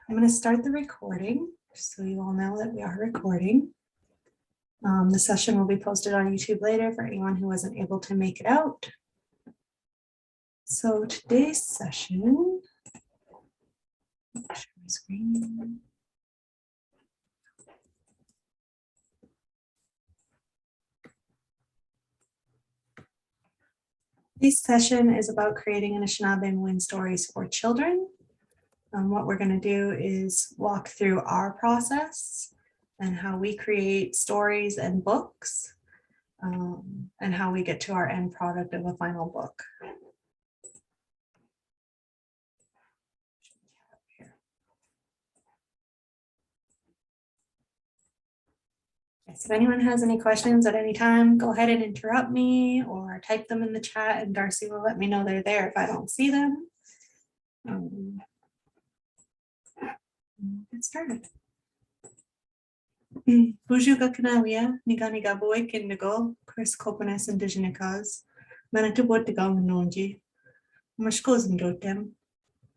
I'm going to start the recording just so you all know that we are recording. The session will be posted on YouTube later for anyone who wasn't able to make it out. So today's session, share my screen. Today's session is about creating Anishinaabe stories for children. What we're going to do is walk through our process and how we create stories and books, and how we get to our end product of a final book. So if anyone has any questions at any time, go ahead and interrupt me or type them in the chat, and Darcy will let me know they're there if I don't see them. Get started. Buju-ga-kanaawaa, Ninanda-gikendaanaawaa, Chris Kopanes Indigenous, Manitoba-tigaw-nonji, Mashkozin-dotem,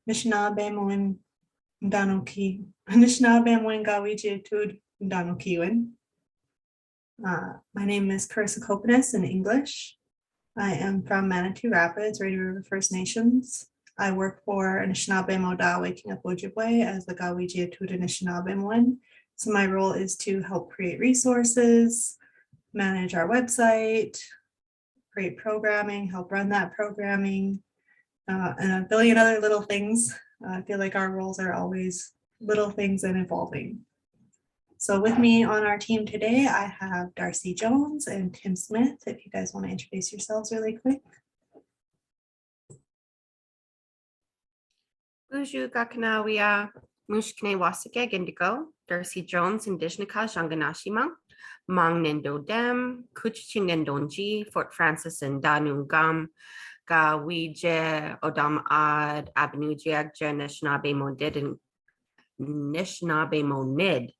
Anishinaabe-mowin Danoki, Anishinaabe-mowin gawi-jiatud Danokiwin. My name is Carissa Kopanes in English. I am from Manitou Rapids, Rainy River First Nations. I work for Anishinaabe-mo-da Waking Up Ojibwe as the gawi-jiatud Anishinaabe-mowin. So my role is to help create resources, manage our website, create programming, help run that programming, and a billion other little things. I feel like our roles are always little things and evolving. So with me on our team today, I have Darcy Jones and Tim Smith. If you guys want to introduce yourselves really quick. Buju-ga-kanaawaa, Mushkene-wasike-gindigo, Darcy Jones, Indigenous-gikendaanaawaa, Mang-nendo-dem, Kuching-nendonji, Fort Francis and Danungam, Ga-wije, Odam-ad, Abenujiag-Ji-Anishinaabemowin, Anishinaabe-mo-nid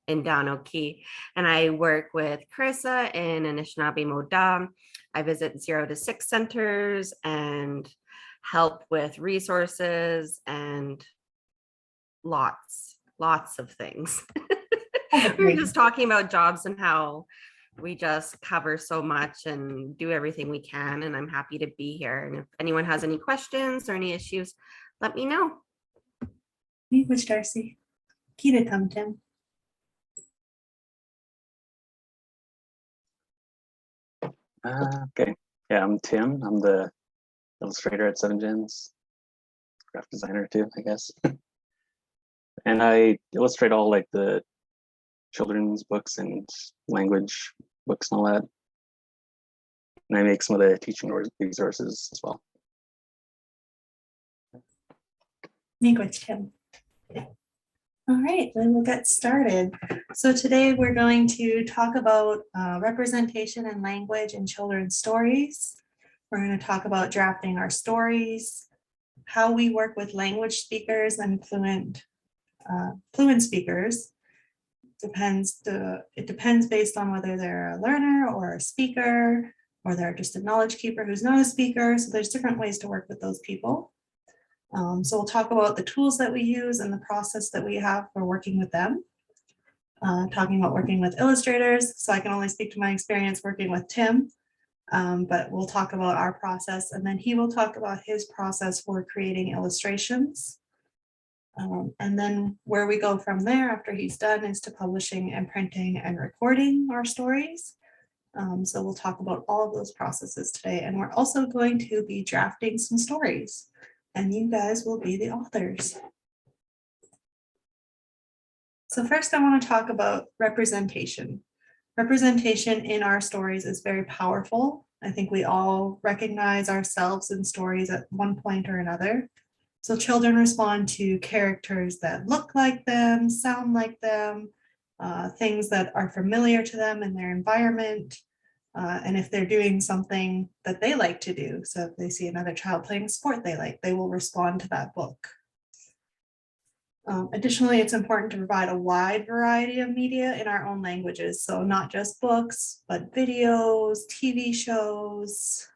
in Danoki. And I work with Carissa in Anishinaabe-mo-da. I visit 0 to 6 centers and help with resources and lots of things. We were just talking about jobs and how we just cover so much and do everything we can, and I'm happy to be here. And if anyone has any questions or any issues, let me know. Me, which Darcy? Kira Tim. Okay, yeah, I'm Tim. I'm the illustrator at 7gens, graphic designer too, I guess. And I illustrate all like the children's books and language books and all that. And I make some of the teaching resources as well. Language, Tim. All right, then we'll get started. So today we're going to talk about representation and language in children's stories. We're going to talk about drafting our stories, how we work with language speakers and fluent speakers. It depends based on whether they're a learner or a speaker, or they're just a knowledge keeper who's not a speaker. So there's different ways to work with those people. So we'll talk about the tools that we use and the process that we have for working with them. Talking about working with illustrators. So I can only speak to my experience working with Tim, but we'll talk about our process, and then he will talk about his process for creating illustrations. And then where we go from there after he's done is to publishing and printing and recording our stories. So we'll talk about all of those processes today. And we're also going to be drafting some stories, and you guys will be the authors. So first I want to talk about representation. Representation in our stories is very powerful. I think we all recognize ourselves in stories at one point or another. So children respond to characters that look like them, sound like them, things that are familiar to them in their environment. And if they're doing something that they like to do, so if they see another child playing a sport they like, they will respond to that book. Additionally, it's important to provide a wide variety of media in our own languages. So not just books, but videos, TV shows,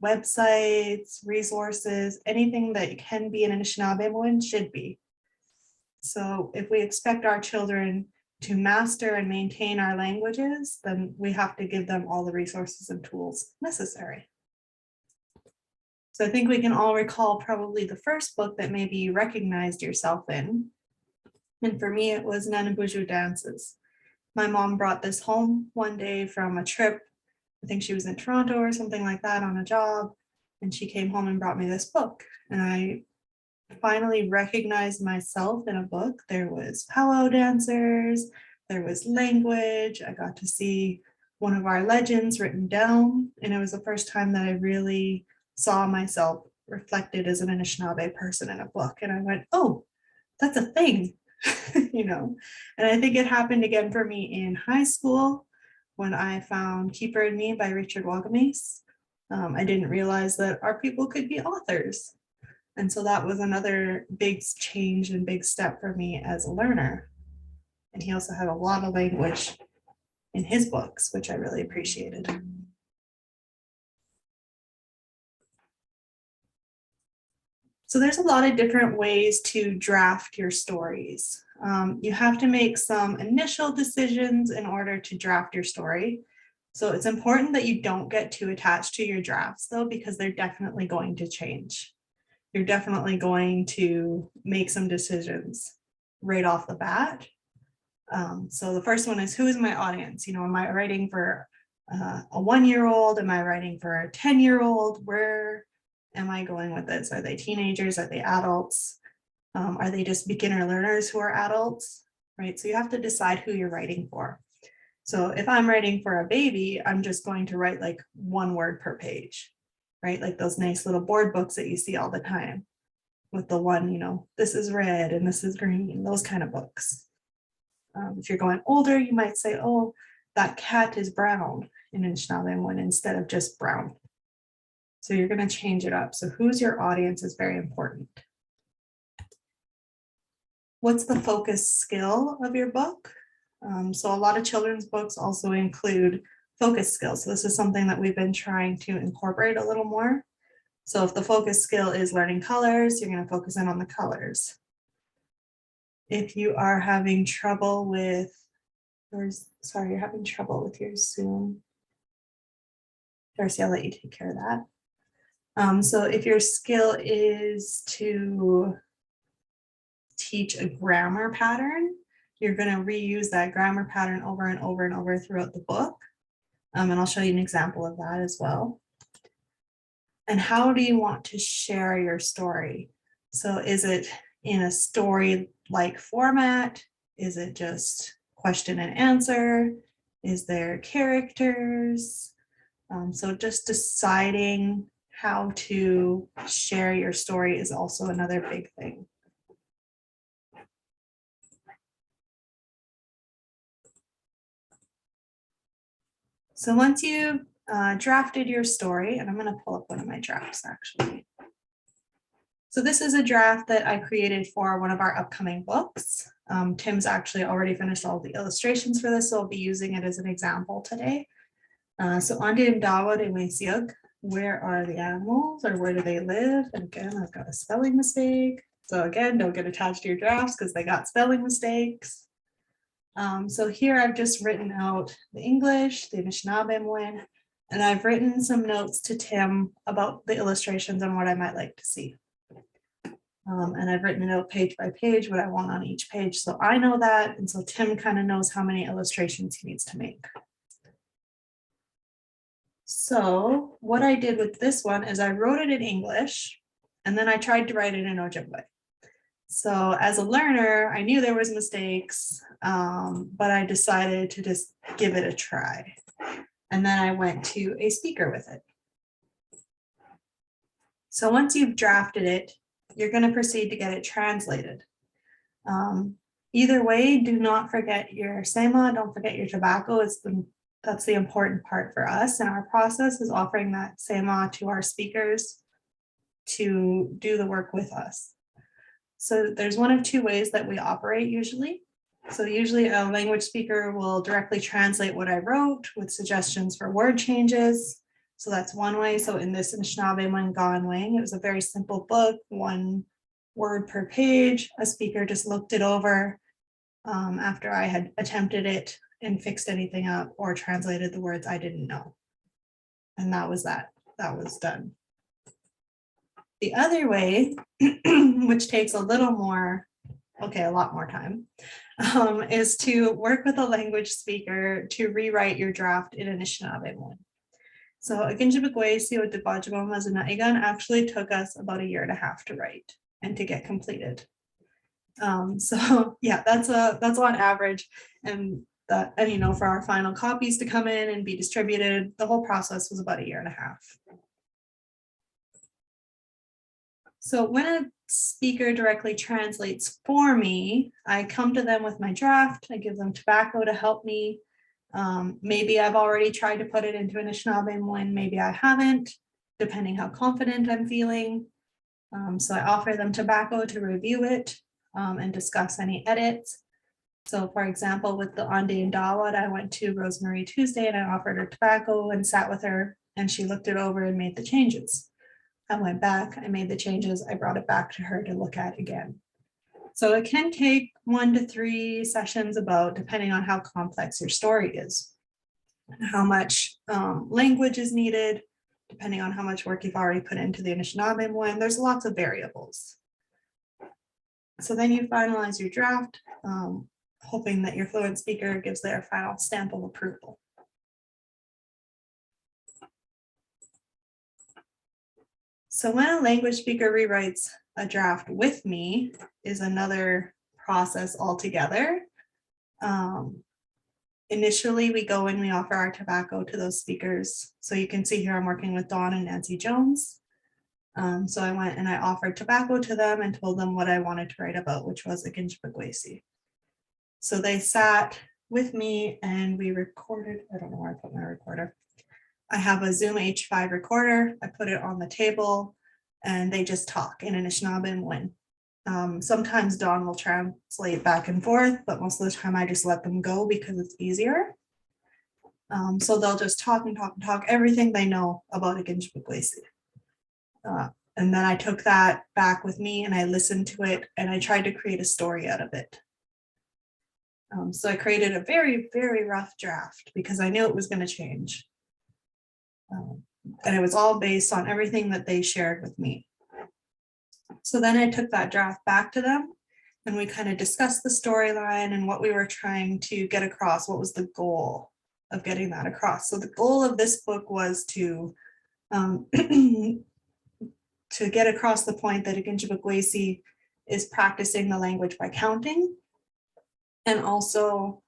websites, resources, anything that can be in Anishinaabe should be. So if we expect our children to master and maintain our languages, then we have to give them all the resources and tools necessary. So I think we can all recall probably the first book that maybe you recognized yourself in. And for me, it was Ninanda-gikendaanaawaa dances. My mom brought this home one day from a trip. I think she was in Toronto or something like that on a job. And she came home and brought me this book. And I finally recognized myself in a book. There was powwow dancers, there was language. I got to see one of our legends written down. And it was the first time that I really saw myself reflected as an Anishinaabe person in a book. And I went, oh, that's a thing, you know? And I think it happened again for me in high school when I found Keeper and Me by Richard Wagamese. I didn't realize that our people could be authors. And so that was another big change and big step for me as a learner. And he also had a lot of language in his books, which I really appreciated. So there's a lot of different ways to draft your stories. You have to make some initial decisions in order to draft your story. So it's important that you don't get too attached to your drafts though, because they're definitely going to change. You're definitely going to make some decisions right off the bat. So the first one is, who is my audience? You know, am I writing for a 1-year-old? Am I writing for a 10-year-old? Where am I going with this? Are they teenagers? Are they adults? Are they just beginner learners who are adults? Right? So you have to decide who you're writing for. So if I'm writing for a baby, I'm just going to write like 1 word per page, right? Like those nice little board books that you see all the time with the one, you know, this is red and this is green, those kind of books. If you're going older, you might say, oh, that cat is brown in Anishinaabe instead of just brown. So you're going to change it up. So who's your audience is very important. What's the focus skill of your book? So a lot of children's books also include focus skills. So this is something that we've been trying to incorporate a little more. So if the focus skill is learning colors, you're going to focus in on the colors. If you are having trouble with, you're having trouble with your Zoom. Darcy, I'll let you take care of that. So if your skill is to teach a grammar pattern, you're going to reuse that grammar pattern over and over and over throughout the book. And I'll show you an example of that as well. And how do you want to share your story? So is it in a story-like format? Is it just question and answer? Is there characters? So just deciding how to share your story is also another big thing. So once you've drafted your story, and I'm going to pull up one of my drafts actually. So this is a draft that I created for one of our upcoming books. Tim's actually already finished all the illustrations for this, so I'll be using it as an example today. So Ninanda-gikendaanaawaa, where are the animals or where do they live? And again, I've got a spelling mistake. So again, don't get attached to your drafts because they got spelling mistakes. So here I've just written out the English, the Ji-Anishinaabemowin, and I've written some notes to Tim about the illustrations and what I might like to see. And I've written it out page by page, what I want on each page. So I know that, and so Tim kind of knows how many illustrations he needs to make. So what I did with this one is I wrote it in English, and then I tried to write it in Ojibwe. So as a learner, I knew there was mistakes, but I decided to just give it a try. And then I went to a speaker with it. So once you've drafted it, you're going to proceed to get it translated. Either way, do not forget your sema, don't forget your tobacco. That's the important part for us. And our process is offering that sema to our speakers to do the work with us. So there's one of 2 ways that we operate usually. So usually a language speaker will directly translate what I wrote with suggestions for word changes. So that's one way. So in this Anishinaabe Gawin, it was a very simple book, 1 word per page. A speaker just looked it over after I had attempted it and fixed anything up or translated the words I didn't know. And that was that. That was done. The other way, which takes a little more, a lot more time, is to work with a language speaker to rewrite your draft in Anishinaabe. So Aginjibigwesi o Dibajibamazanaigan actually took us about 1.5 years to write and to get completed. So yeah, that's on average, and for our final copies to come in and be distributed, the whole process was about 1.5 years. So when a speaker directly translates for me, I come to them with my draft, I give them tobacco to help me. Maybe I've already tried to put it into Anishinaabe, maybe I haven't, depending how confident I'm feeling. So I offer them tobacco to review it and discuss any edits. So for example, with the Ninanda-gikendaanaawaa, I went to Rosemary Tuesday and I offered her tobacco and sat with her, and she looked it over and made the changes. I went back, I made the changes, I brought it back to her to look at again. So it can take 1 to 3 sessions depending on how complex your story is, and how much language is needed, depending on how much work you've already put into the Anishinaabe one. There's lots of variables. So then you finalize your draft, hoping that your fluent speaker gives their final stamp of approval. So when a language speaker rewrites a draft with me is another process altogether. Initially, we go and we offer our tobacco to those speakers. So you can see here I'm working with Dawn and Nancy Jones. So I went and I offered tobacco to them and told them what I wanted to write about, which was Aginjibigwesi. So they sat with me and we recorded. I don't know where I put my recorder. I have a Zoom H5 recorder. I put it on the table and they just talk in Anishinaabe. Sometimes Dawn will translate back and forth, but most of the time I just let them go because it's easier. So they'll just talk and talk and talk everything they know about Aginjibigwesi. And then I took that back with me and I listened to it and I tried to create a story out of it. So I created a very, very rough draft because I knew it was going to change. And it was all based on everything that they shared with me. So then I took that draft back to them and we kind of discussed the storyline and what we were trying to get across. What was the goal of getting that across? So the goal of this book was to get across the point that Aginjibigwesi is practicing the language by counting, and also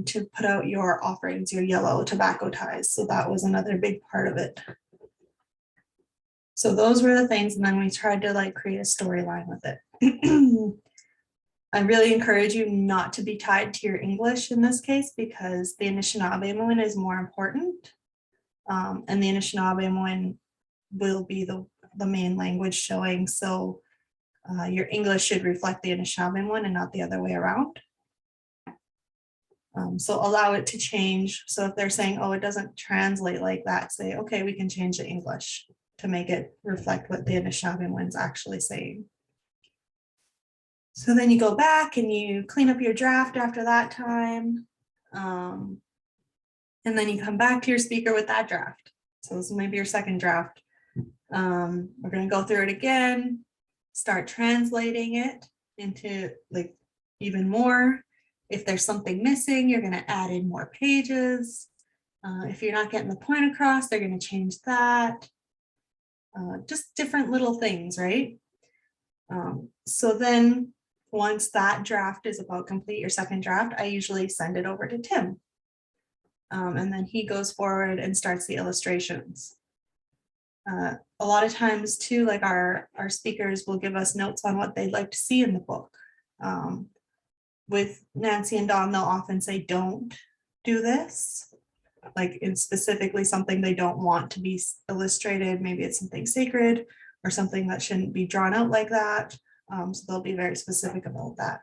to put out your offerings, your yellow tobacco ties. So that was another big part of it. So those were the things, and then we tried to create a storyline with it. I really encourage you not to be tied to your English in this case, because the Anishinaabe is more important. And the Anishinaabe will be the main language showing. So your English should reflect the Anishinaabe and not the other way around. So allow it to change. So if they're saying, oh, it doesn't translate like that, say, okay, we can change the English to make it reflect what the Anishinaabe is actually saying. So then you go back and you clean up your draft after that time. And then you come back to your speaker with that draft. So this is maybe your second draft. We're going to go through it again, start translating it into even more. If there's something missing, you're going to add in more pages. If you're not getting the point across, they're going to change that. Just different little things, right? So then once that draft is about complete, your second draft, I usually send it over to Tim. And then he goes forward and starts the illustrations. A lot of times too, our speakers will give us notes on what they'd like to see in the book. With Nancy and Dawn, they'll often say, don't do this. It's specifically something they don't want to be illustrated. Maybe it's something sacred or something that shouldn't be drawn out like that. So they'll be very specific about that.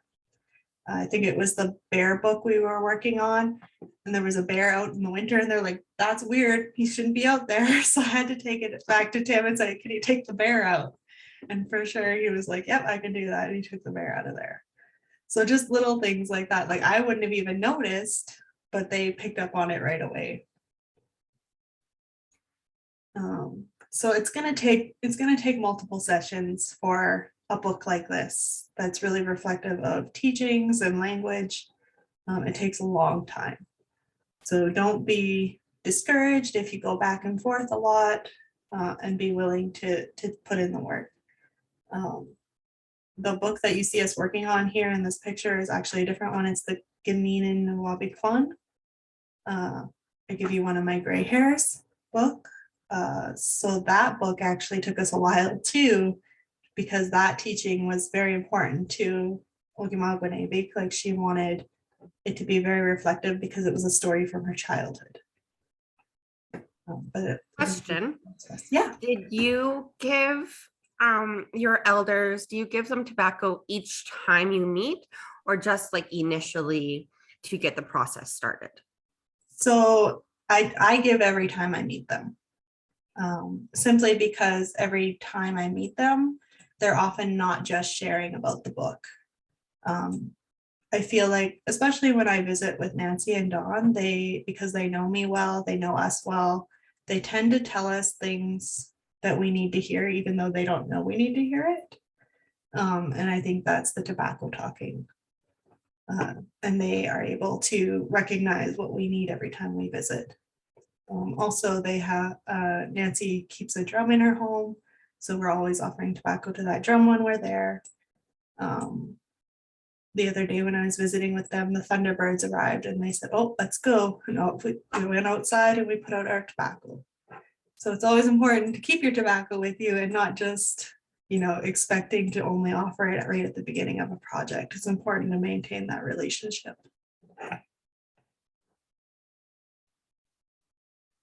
I think it was the bear book we were working on, and there was a bear out in the winter, and they're like, that's weird, he shouldn't be out there. So I had to take it back to Tim and say, can you take the bear out? And for sure, he was like, yep, I can do that. And he took the bear out of there. So just little things like that. Like I wouldn't have even noticed, but they picked up on it right away. So it's gonna take multiple sessions for a book like this that's really reflective of teachings and language. It takes a long time. So don't be discouraged if you go back and forth a lot, and be willing to put in the work. The book that you see us working on here in this picture is actually a different one. It's the Ninanda-gikendaanaawaa. I give you one of my gray hairs book. So that book actually took us a while too, because that teaching was very important to Ji-Anishinaabemowin. Like she wanted it to be very reflective because it was a story from her childhood. Question. Yeah. Did you give your elders, do you give them tobacco each time you meet, or just like initially to get the process started? So I give every time I meet them, simply because every time I meet them, they're often not just sharing about the book. I feel like, especially when I visit with Nancy and Dawn, because they know me well, they know us well, they tend to tell us things that we need to hear, even though they don't know we need to hear it. And I think that's the tobacco talking. And they are able to recognize what we need every time we visit. Also, they have Nancy keeps a drum in her home, so we're always offering tobacco to that drum when we're there. The other day when I was visiting with them, the Thunderbirds arrived and they said, "Oh, let's go." We went outside and we put out our tobacco. So it's always important to keep your tobacco with you and not just, expecting to only offer it right at the beginning of a project. It's important to maintain that relationship.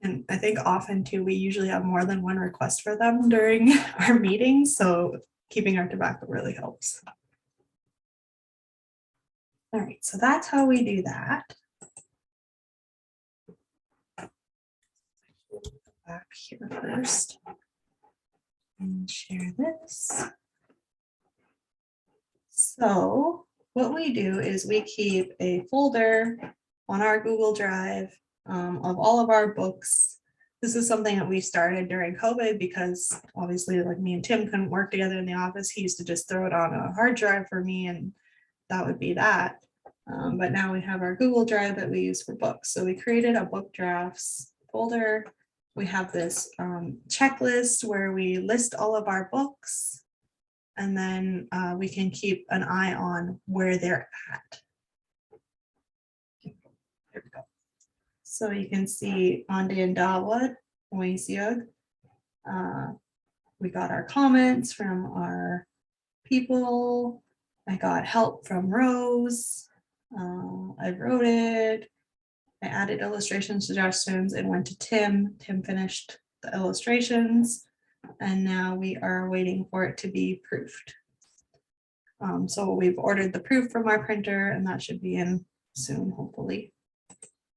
And I think often too, we usually have more than one request for them during our meetings. So keeping our tobacco really helps. All right, so that's how we do that. Go back here first and share this. So what we do is we keep a folder on our Google Drive of all of our books. This is something that we started during COVID because obviously like me and Tim couldn't work together in the office. He used to just throw it on a hard drive for me and that would be that. But now we have our Google Drive that we use for books. So we created a book drafts folder. We have this checklist where we list all of our books, and then we can keep an eye on where they're at. There we go. So you can see Ninanda-gikendaanaawaa. We got our comments from our people. I got help from Rose. I wrote it. I added illustration suggestions and went to Tim. Tim finished the illustrations, and now we are waiting for it to be proofed. So we've ordered the proof from our printer, and that should be in soon, hopefully.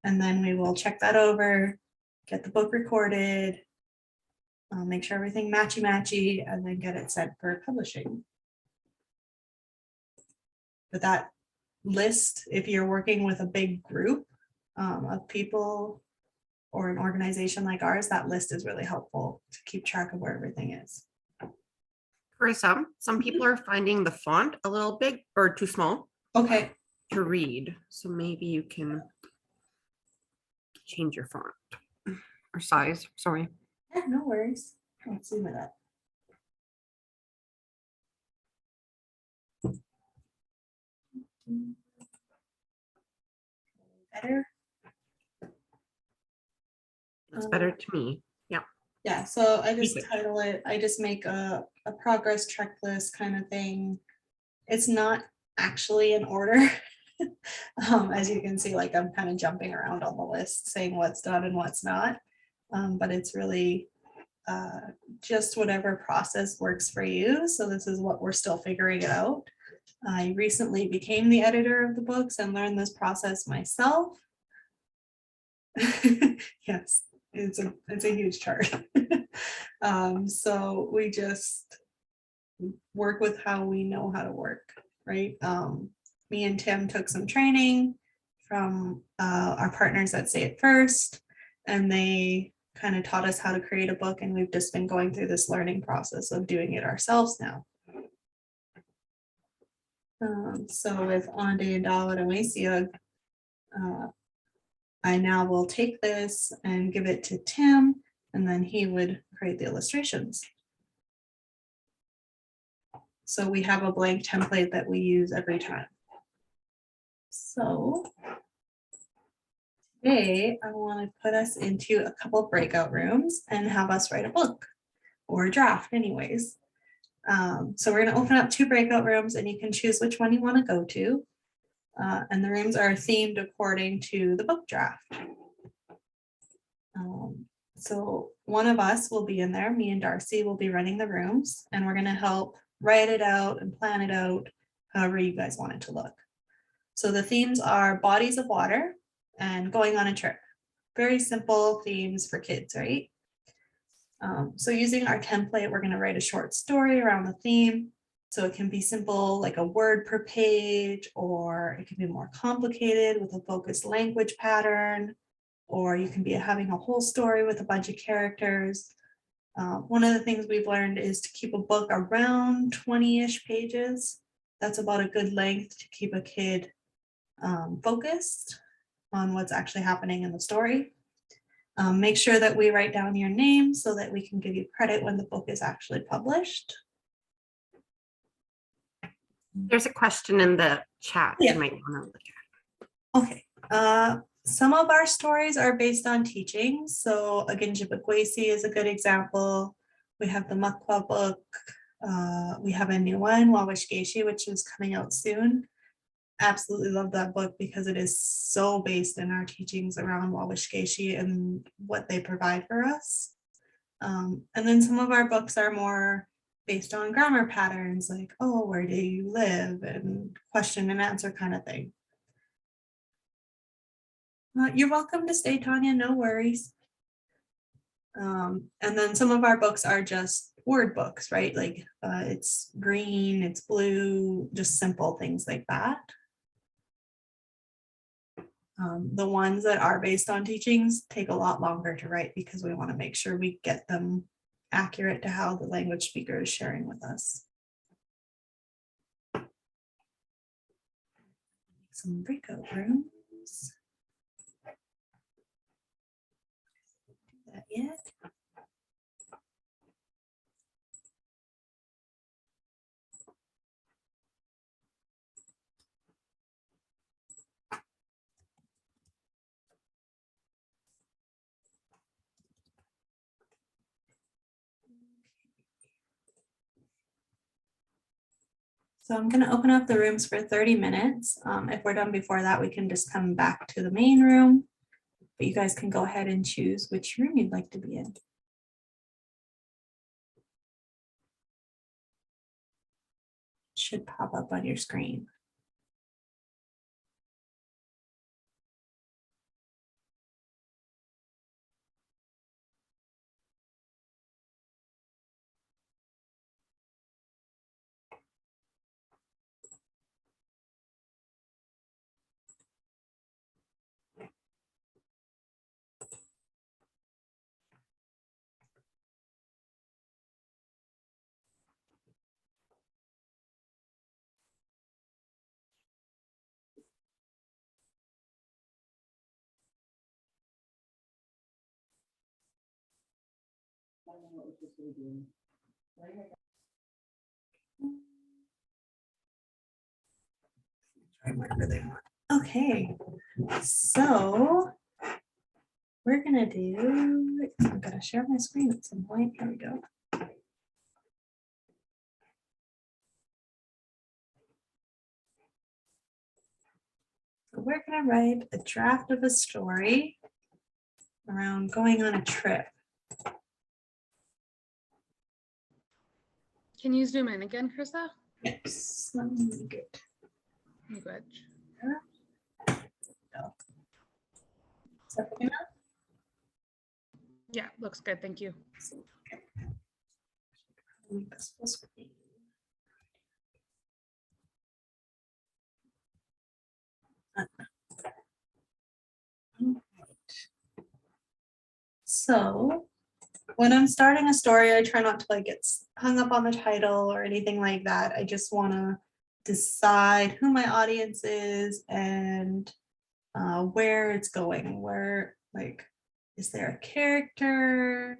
And then we will check that over, get the book recorded, make sure everything matchy, and then get it sent for publishing. But that list, if you're working with a big group of people or an organization like ours, that list is really helpful to keep track of where everything is. For some people are finding the font a little big or too small Okay. to read. So maybe you can change your font or size. Sorry. Yeah, no worries. Let's zoom it up. Better. That's better to me. Yeah. Yeah, so I just Keep it. title it, I just make a progress checklist kind of thing. It's not actually in order. As you can see, like I'm kind of jumping around on the list saying what's done and what's not. But it's really just whatever process works for you. So this is what we're still figuring it out. I recently became the editor of the books and learned this process myself. Yes, it's a huge chart. So we just work with how we know how to work, right? Me and Tim took some training from our partners at Say It First, and they kind of taught us how to create a book, and we've just been going through this learning process of doing it ourselves now. So with Ninanda-gikendaanaawaa, I now will take this and give it to Tim, and then he would create the illustrations. So we have a blank template that we use every time. So today I want to put us into a couple breakout rooms and have us write a book or a draft anyways. So we're going to open up 2 breakout rooms, and you can choose which one you want to go to. And the rooms are themed according to the book draft. So one of us will be in there, me and Darcy will be running the rooms, and we're going to help write it out and plan it out however you guys want it to look. So the themes are bodies of water and going on a trip. Very simple themes for kids, right? So using our template, we're going to write a short story around the theme. So it can be simple, like a word per page, or it can be more complicated with a focused language pattern, or you can be having a whole story with a bunch of characters. One of the things we've learned is to keep a book around 20-ish pages. That's about a good length to keep a kid focused on what's actually happening in the story. Make sure that we write down your name so that we can give you credit when the book is actually published. There's a question in the chat Yeah. you might want to look at. Okay. Some of our stories are based on teaching. So again, Jibakwesi is a good example. We have the Makwa book. We have a new one, Wawashgeshi, which is coming out soon. Absolutely love that book because it is so based in our teachings around Wawashgeshi and what they provide for us. And then some of our books are more based on grammar patterns, like, oh, where do you live? And question and answer kind of thing. You're welcome to stay, Tanya, no worries. And then some of our books are just word books, right? Like it's green, it's blue, just simple things like that. The ones that are based on teachings take a lot longer to write because we want to make sure we get them accurate to how the language speaker is sharing with us. Some breakout rooms. Do that yet. So I'm going to open up the rooms for 30 minutes. If we're done before that, we can just come back to the main room. But you guys can go ahead and choose which room you'd like to be in. Should pop up on your screen. Okay, so we're gonna do, I'm gonna share my screen at some point. Here we go. So we're gonna write a draft of a story around going on a trip. Can you zoom in again, Krista? Yes, let me get. Good. Is that big enough? Yeah, looks good. Thank you. Make this full screen. So when I'm starting a story, I try not to like get hung up on the title or anything like that. I just want to decide who my audience is and where it's going. Where, like, is there a character?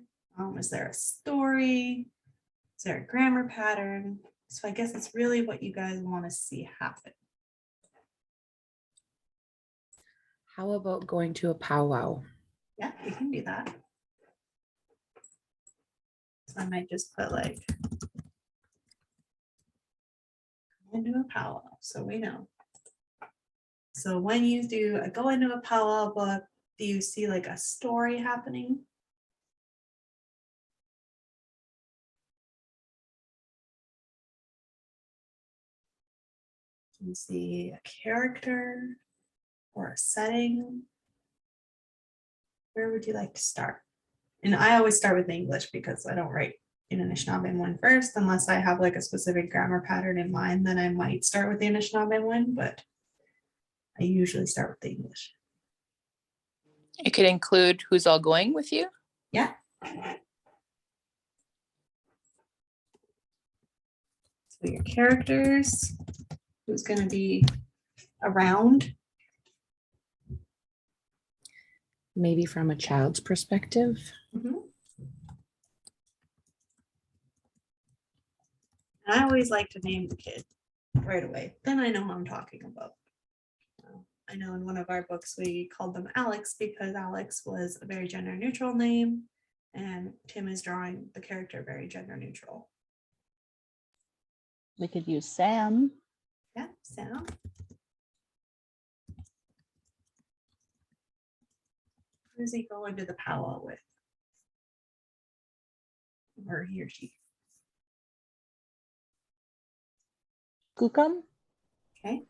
Is there a story? Is there a grammar pattern? So I guess it's really what you guys want to see happen. How about going to a powwow? Yeah, we can do that. So I might just put like into a powwow, so we know. So when you do a go into a powwow book, do you see like a story happening? Do you see a character or a setting? Where would you like to start? And I always start with English because I don't write in Anishinaabe first, unless I have like a specific grammar pattern in mind, then I might start with the Anishinaabe, but I usually start with the English. It could include who's all going with you. Yeah. So your characters, who's going to be around. Maybe from a child's perspective. And I always like to name the kid right away. Then I know who I'm talking about. I know in one of our books we called them Alex because Alex was a very gender neutral name and Tim is drawing the character very gender neutral. We could use Sam. Yeah, Sam. Who's he going to the powwow with? Or he or she? Kukum. Okay.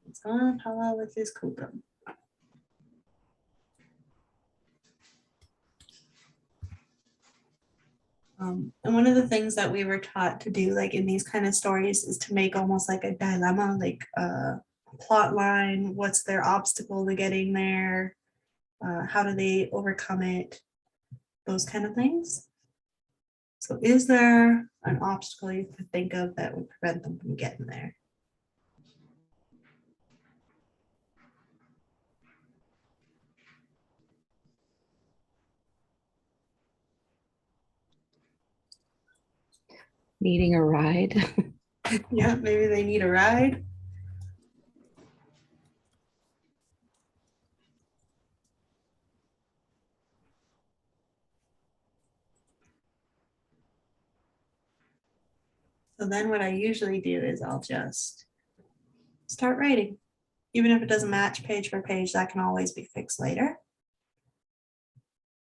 He's going to powwow with his kukum. And one of the things that we were taught to do, like in these kind of stories, is to make almost like a dilemma, like a plot line. What's their obstacle to getting there? How do they overcome it? Those kind of things. So is there an obstacle you could think of that would prevent them from getting there? Needing a ride. Yeah, maybe they need a ride. So then what I usually do is I'll just start writing. Even if it doesn't match page for page, that can always be fixed later.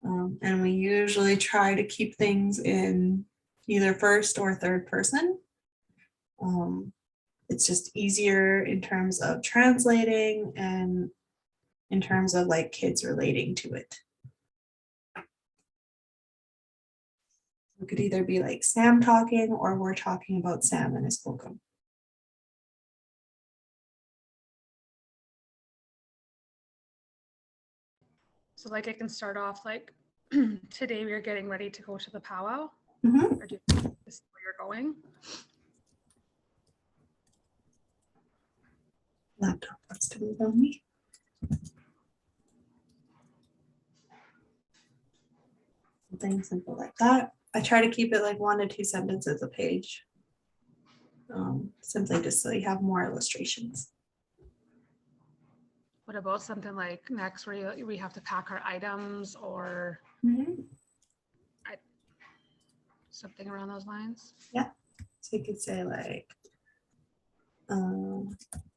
And we usually try to keep things in either first or third person. It's just easier in terms of translating and in terms of like kids relating to it. It could either be like Sam talking or we're talking about Sam and his kokum. So like it can start off like today we are getting ready to go to the powwow. Mhm. Or do you this is where you're going? Laptop wants to move on me. Something simple like that. I try to keep it like 1 to 2 sentences a page. Simply just so you have more illustrations. What about something like next where we have to pack our items or something around those lines? So you could say like,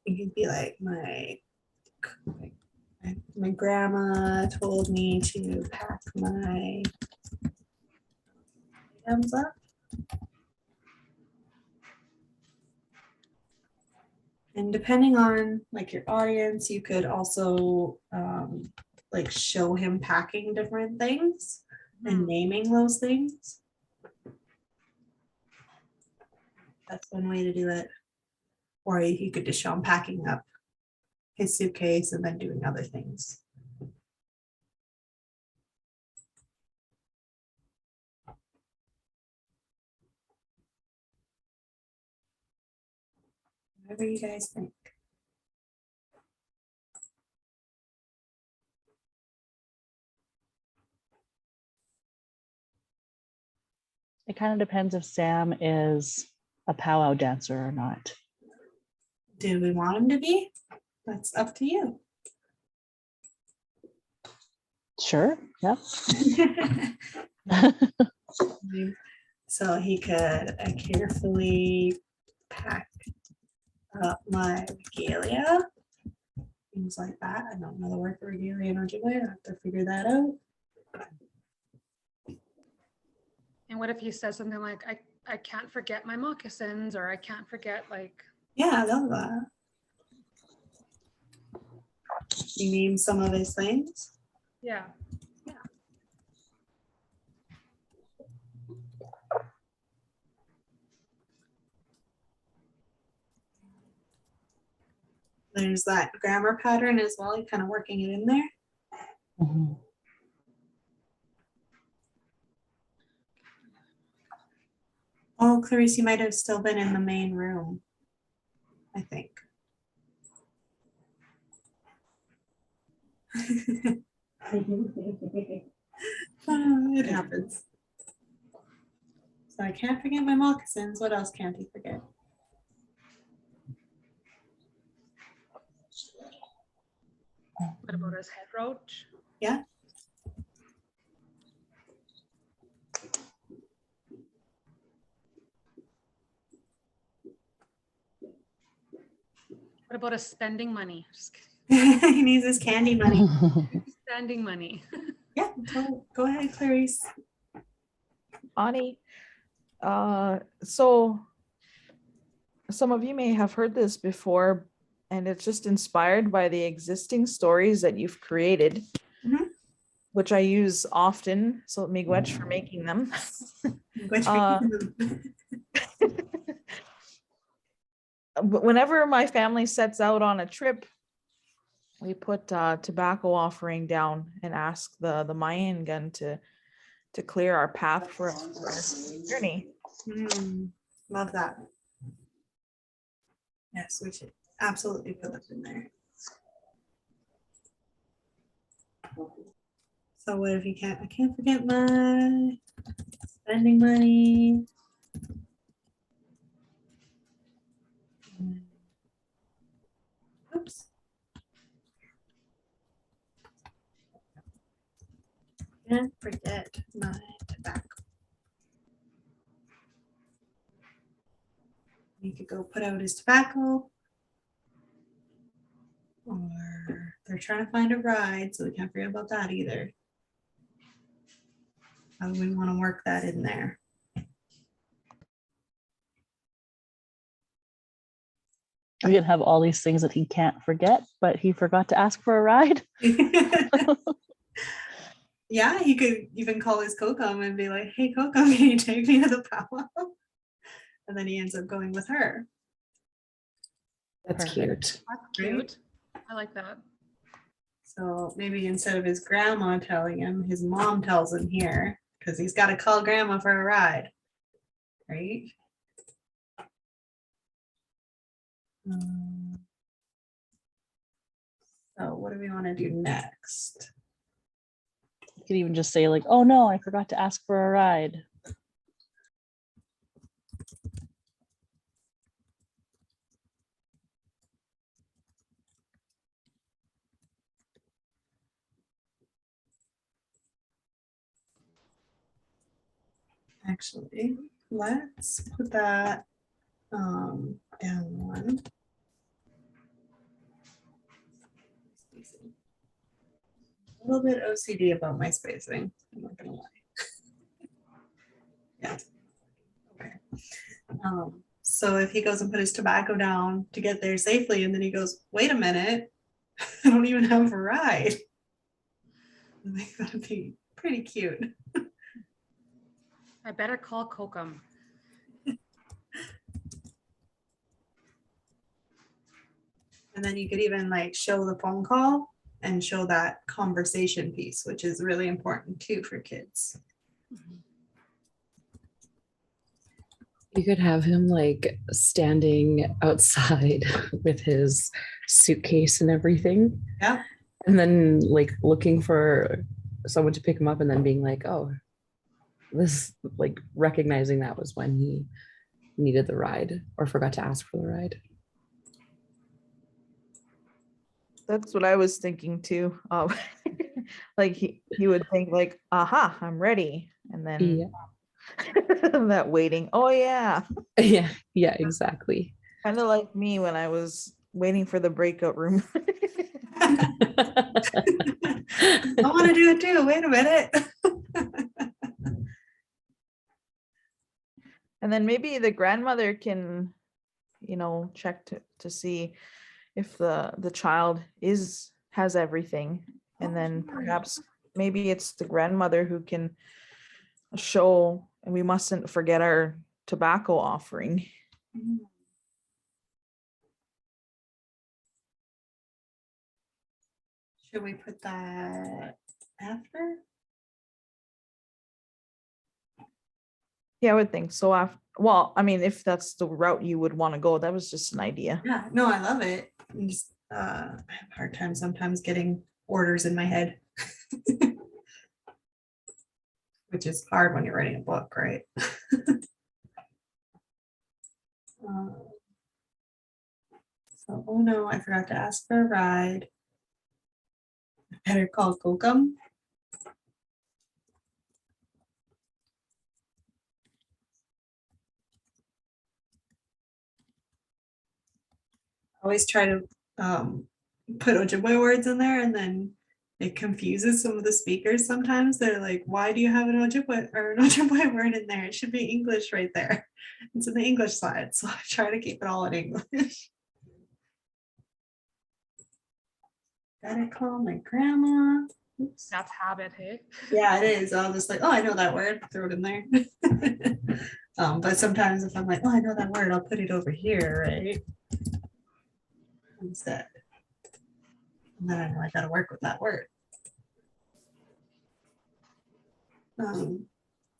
it could be like my grandma told me to pack my items up. And depending on like your audience, you could also like show him packing different things and naming those things. That's one way to do it. Or you could just show him packing up his suitcase and then doing other things. Whatever you guys think. It kind of depends if Sam is a powwow dancer or not. Do we want him to be? That's up to you. Sure. Yep. So he could carefully pack up my regalia, things like that. I don't know the word for regalia and Ojibwe. I have to figure that out. And what if he says something like, I can't forget my moccasins, or I can't forget, like, Yeah, I love that. You name some of his things. yeah. There's that grammar pattern as well. You're kind of working it in there. Mhm. Oh, Clarice, you might have still been in the main room, I think. It happens. So I can't forget my moccasins. What else can't he forget? What about his head roach? Yeah. What about his spending money? Just kidding. He needs his candy money. Spending money. Yeah, go ahead, Clarice. Ani, so some of you may have heard this before, and it's just inspired by the existing stories that you've created, Mhm. which I use often. So miigwech for making them. Which But whenever my family sets out on a trip, we put tobacco offering down and ask the Mayan gun to clear our path for this journey. Love that. Yes, we should absolutely put that in there. So what if you can't? I can't forget my spending money. Oops. Can't forget my tobacco. He could go put out his tobacco. Or they're trying to find a ride, so we can't forget about that either. How do we want to work that in there? We can have all these things that he can't forget, but he forgot to ask for a ride. Yeah, he could even call his Kokum and be like, hey, Kokum, can you take me to the powwow? And then he ends up going with her. That's Perfect. cute. That's Right? cute. I like that. So maybe instead of his grandma telling him, his mom tells him here, because he's got to call grandma for a ride. Right? So what do we want to do next? You could even just say like, oh no, I forgot to ask for a ride. Actually, let's put that down one. A little bit OCD about my spacing. I'm not gonna lie. Yeah. Okay. So if he goes and put his tobacco down to get there safely, and then he goes, wait a minute, I don't even have a ride. I think that'd be pretty cute. I better call Kokum. And then you could even like show the phone call and show that conversation piece, which is really important too for kids. You could have him like standing outside with his suitcase and everything. Yeah. And then like looking for someone to pick him up and then being like, oh, this, like recognizing that was when he needed the ride or forgot to ask for the ride. That's what I was thinking too. Like he would think like, aha, I'm ready. And then that waiting. Oh yeah. Yeah, yeah, exactly. Kind of like me when I was waiting for the breakout room. I want to do it too. Wait a minute. And then maybe the grandmother can, you know, check to see if the child has everything. And then perhaps maybe it's the grandmother who can show, and we mustn't forget our tobacco offering. Should we put that after? Yeah, I would think so. Well, I mean, if that's the route you would want to go, that was just an idea. Yeah, no, I love it. I'm just, I have a hard time sometimes getting orders in my head. Which is hard when you're writing a book, right? So, oh no, I forgot to ask for a ride. I better call Kokum. I always try to put Ojibwe words in there, and then it confuses some of the speakers sometimes. They're like, why do you have an Ojibwe or an Ojibwe word in there? It should be English right there. It's in the English side, so I try to keep it all in English. Gotta call my grandma. Oops. That's habit, hey? Yeah, it is. I'll just like, oh, I know that word, throw it in there. But sometimes if I'm like, oh, I know that word, I'll put it over here, right? Instead. And then I know I gotta work with that word.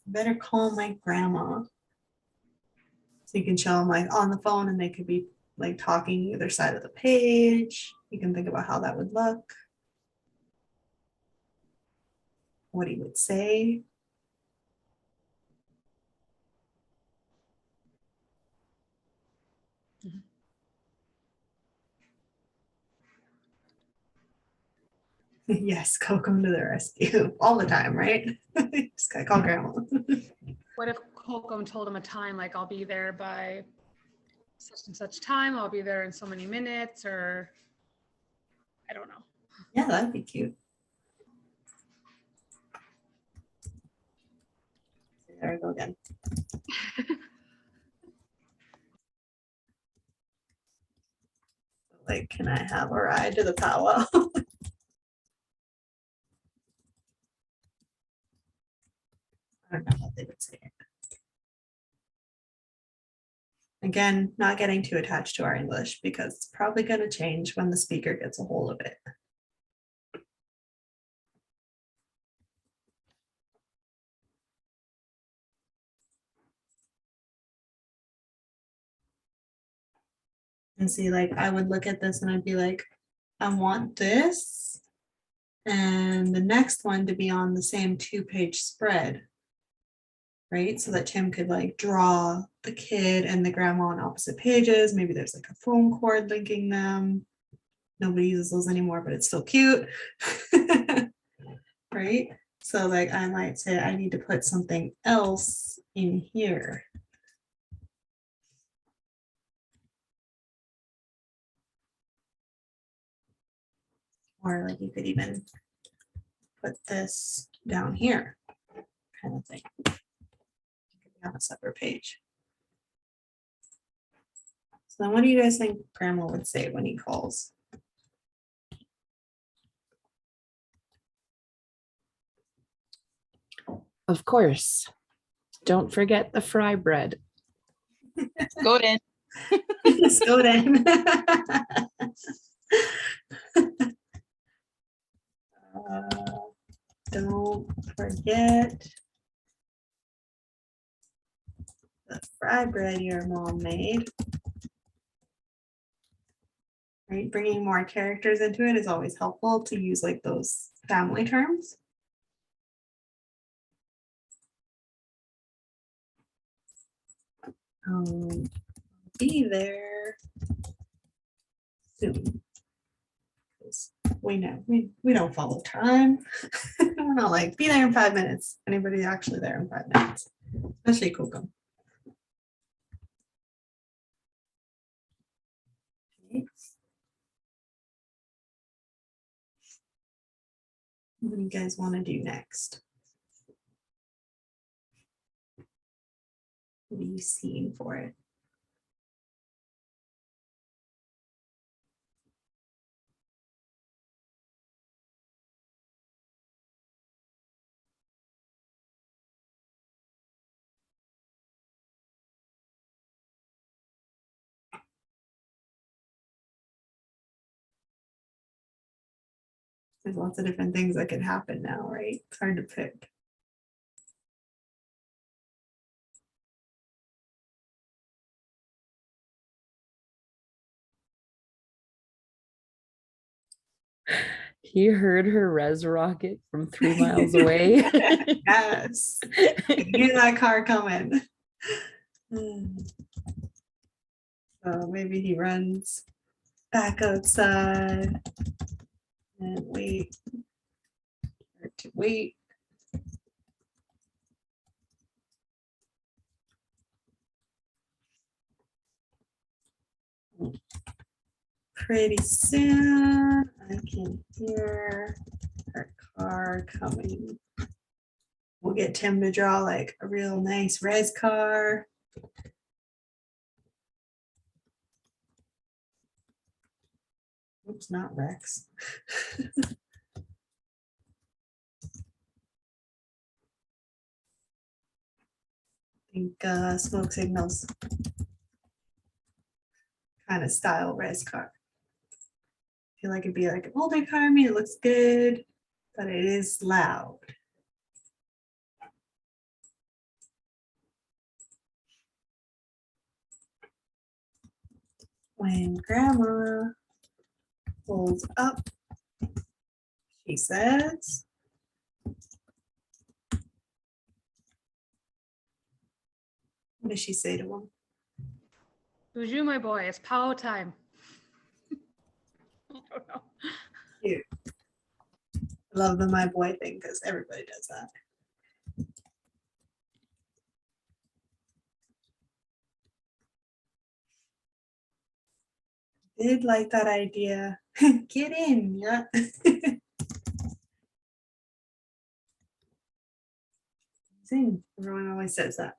Better call my grandma. So you can show them like on the phone and they could be like talking either side of the page. You can think about how that would look. What he would say. Yes, Kokum to the rescue all the time, right? Just gotta call grandma. What if Holcomb told him a time, like I'll be there by such and such time, I'll be there in so many minutes, or I don't know. Yeah, that'd be cute. There we go again. Like, can I have a ride to the powwow? I don't know how they would say it. Again, not getting too attached to our English because it's probably going to change when the speaker gets a hold of it. And see, like, I would look at this and I'd be like, I want this and the next one to be on the same 2-page spread, right? So that Tim could like draw the kid and the grandma on opposite pages. Maybe there's like a phone cord linking them. Nobody uses those anymore, but it's still cute, right? So like I might say I need to put something else in here. Or like you could even put this down here, kind of thing. It could be on a separate page. So then what do you guys think grandma would say when he calls? Of course. Don't forget the fry bread. Go in. Just go then. Don't forget the fry bread your mom made. Right, bringing more characters into it is always helpful to use like those family terms. Be there soon. 'Cause we know we don't follow time. We're not like be there in 5 minutes. Anybody actually there in 5 minutes, especially Kokum. Okay. What do you guys want to do next? What are you seeing for it? There's lots of different things that can happen now, right? It's hard to pick. He heard her res rocket from 3 miles away. Yes. I hear that car coming. So maybe he runs back outside and wait. Or to wait. Pretty soon I can hear her car coming. We'll get Tim to draw like a real nice res car. Oops, not Rex. I think smoke signals kind of style res car. I feel like it'd be like an older car. I mean, it looks good, but it is loud. When grandma pulls up, she says, what does she say to him? Buju, my boy, it's power time. I don't know. Cute. I love the my boy thing because everybody does that. Did like that idea. Get in, yeah. Sing. Everyone always says that.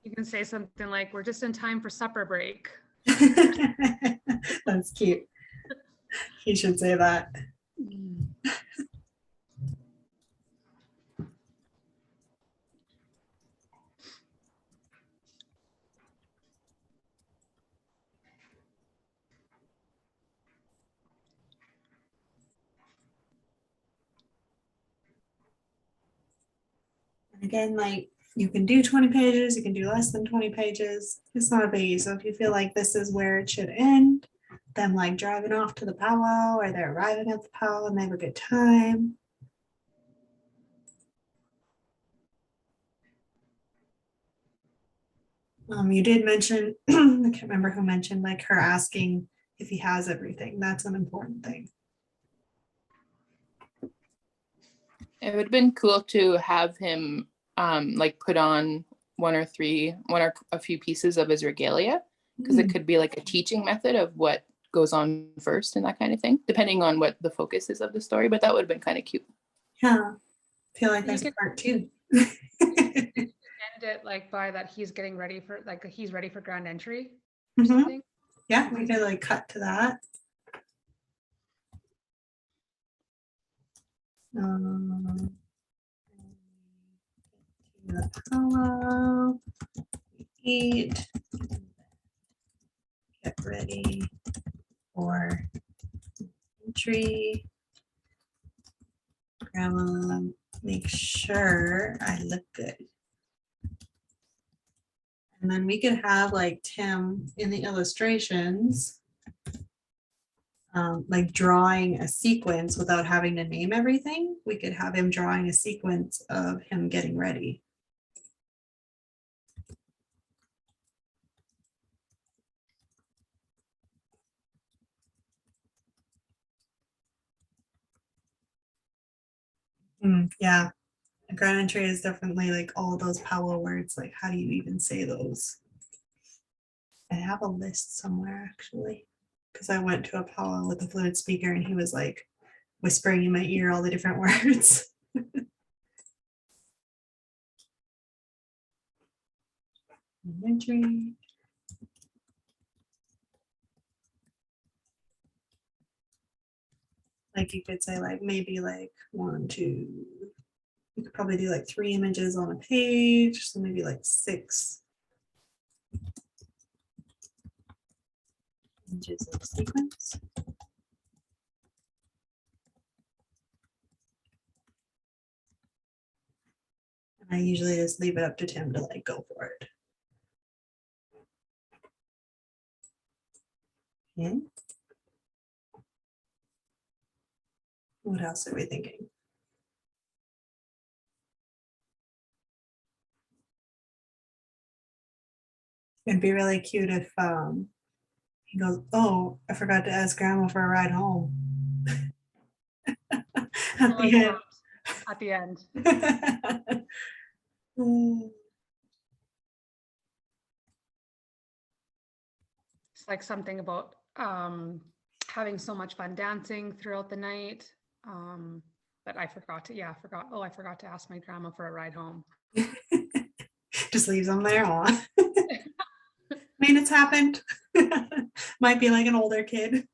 You can say something like, we're just in time for supper break. That's cute. He should say that. And again, like you can do 20 pages, you can do less than 20 pages. It's not a biggie. So if you feel like this is where it should end, them like driving off to the powwow or they're arriving at the powwow and they have a good time. You did mention, I can't remember who mentioned like her asking if he has everything. That's an important thing. It would have been cool to have him like put on one or a few pieces of his regalia, because it could be like a teaching method of what goes on first and that kind of thing, depending on what the focus is of the story. But that would have been kind of cute. Yeah, I feel like You there's a could- part two. End it like by that he's getting ready for, like he's ready for grand entry or Mhm. something. Yeah, we could like cut to that. The powwow, eat, get ready or entry. Grandma, make sure I look good. And then we could have like Tim in the illustrations, like drawing a sequence without having to name everything. We could have him drawing a sequence of him getting ready. Yeah, a grand entry is definitely like all those power words. Like, how do you even say those? I have a list somewhere actually, because I went to a powwow with a fluent speaker and he was like whispering in my ear all the different words. Entry. Like you could say like maybe like 1, 2. You could probably do like 3 images on a page, so maybe like 6 images of sequence. And I usually just leave it up to Tim to like go for it. Okay. What else are we thinking? It'd be really cute if he goes, "Oh, I forgot to ask Grandma for a ride home." At Like the that at the end. end. It's like something about having so much fun dancing throughout the night. But I forgot to, I forgot to ask my grandma for a ride home. Just leaves them there. I mean, it's happened. Might be like an older kid.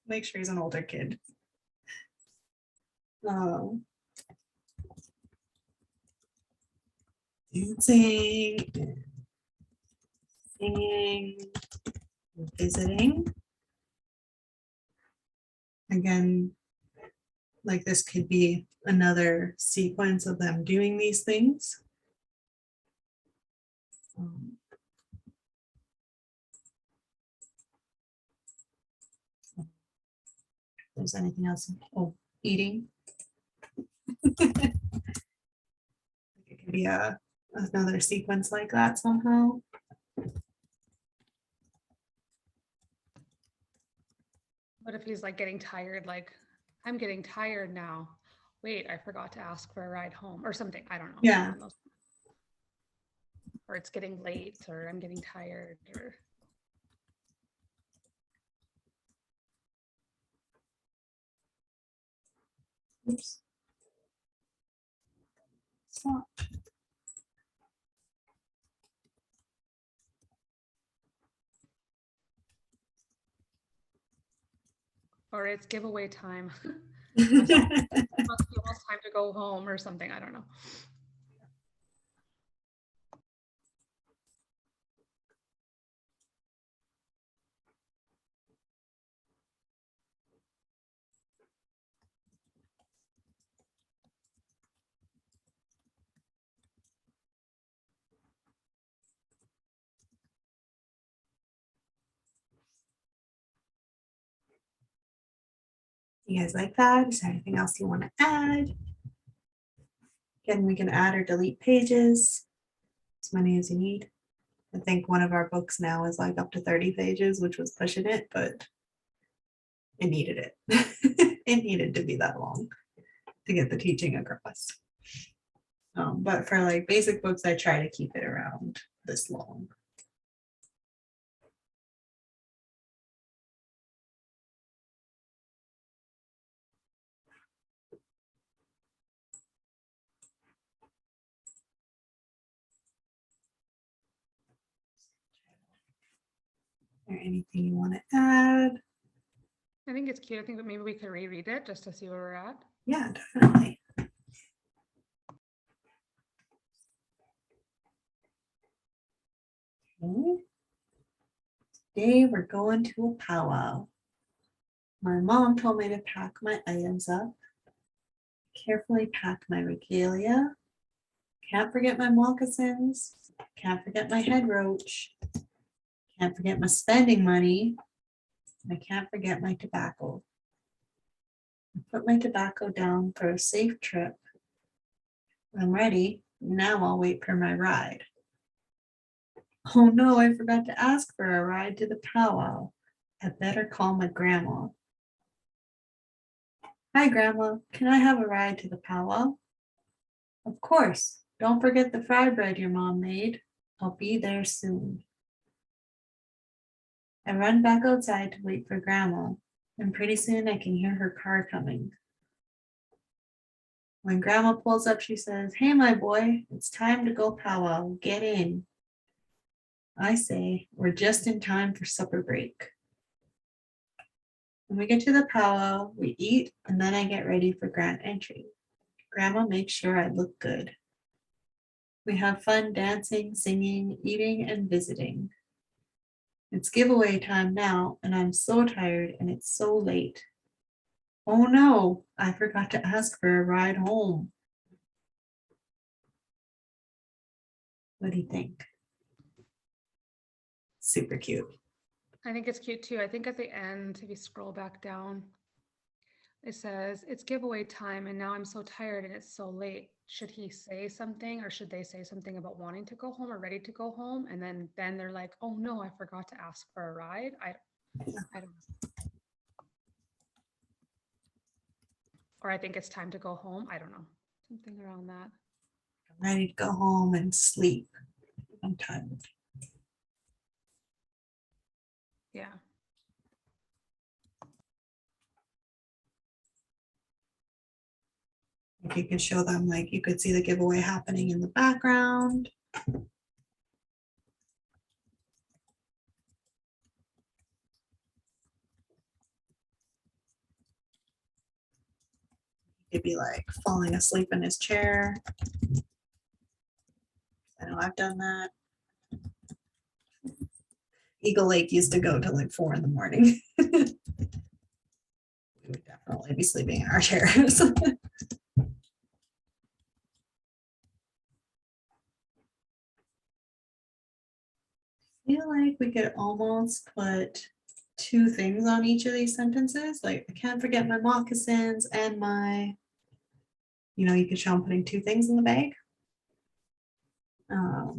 Make sure he's an older kid. Dancing, singing, visiting. Again, like this could be another sequence of them doing these things. If there's anything else? Oh, eating. It could be another sequence like that somehow. What if he's like getting tired? Like, I'm getting tired now. Wait, I forgot to ask for a ride home or something. I don't know. Yeah. Or it's getting late, or I'm getting tired, or. Oops. Stop. Or it's giveaway time. Must be almost time to go home or something. I don't know. You guys like that? Is there anything else you want to add? Again, we can add or delete pages, as many as you need. I think one of our books now is like up to 30 pages, which was pushing it, but it needed it. It needed to be that long to get the teaching across. But for like basic books, I try to keep it around this long. Is there anything you want to add? I think it's cute. I think that maybe we could reread it just to see where we're at. Yeah, definitely. Okay. Today we're going to a powwow. My mom told me to pack my items up, carefully pack my regalia. Can't forget my moccasins. Can't forget my head roach. Can't forget my spending money. I can't forget my tobacco. I put my tobacco down for a safe trip. I'm ready. Now I'll wait for my ride. Oh no, I forgot to ask for a ride to the powwow. I better call my grandma. Hi, Grandma. Can I have a ride to the powwow? Of course. Don't forget the fry bread your mom made. I'll be there soon. I run back outside to wait for Grandma, and pretty soon I can hear her car coming. When Grandma pulls up, she says, "Hey, my boy, it's time to go powwow. Get in." I say, "We're just in time for supper break." When we get to the powwow, we eat, and then I get ready for grand entry. Grandma makes sure I look good. We have fun dancing, singing, eating, and visiting. It's giveaway time now, and I'm so tired, and it's so late. Oh no, I forgot to ask for a ride home. What do you think? Super cute. I think it's cute too. I think at the end, if you scroll back down, it says, "It's giveaway time and now I'm so tired and it's so late." Should he say something, or should they say something about wanting to go home or ready to go home? And then they're like, "Oh no, I forgot to ask for a ride." I don't know. Or I think it's time to go home. I don't know. Something around that. I'm ready to go home and sleep. I'm tired. Yeah. If you could show them, like, you could see the giveaway happening in the background. He'd be like falling asleep in his chair. I know I've done that. Eagle Lake used to go till like 4 in the morning. We would definitely be sleeping in our chairs. I feel like we could almost put 2 things on each of these sentences. Like, I can't forget my moccasins and my, you could show them putting 2 things in the bag. My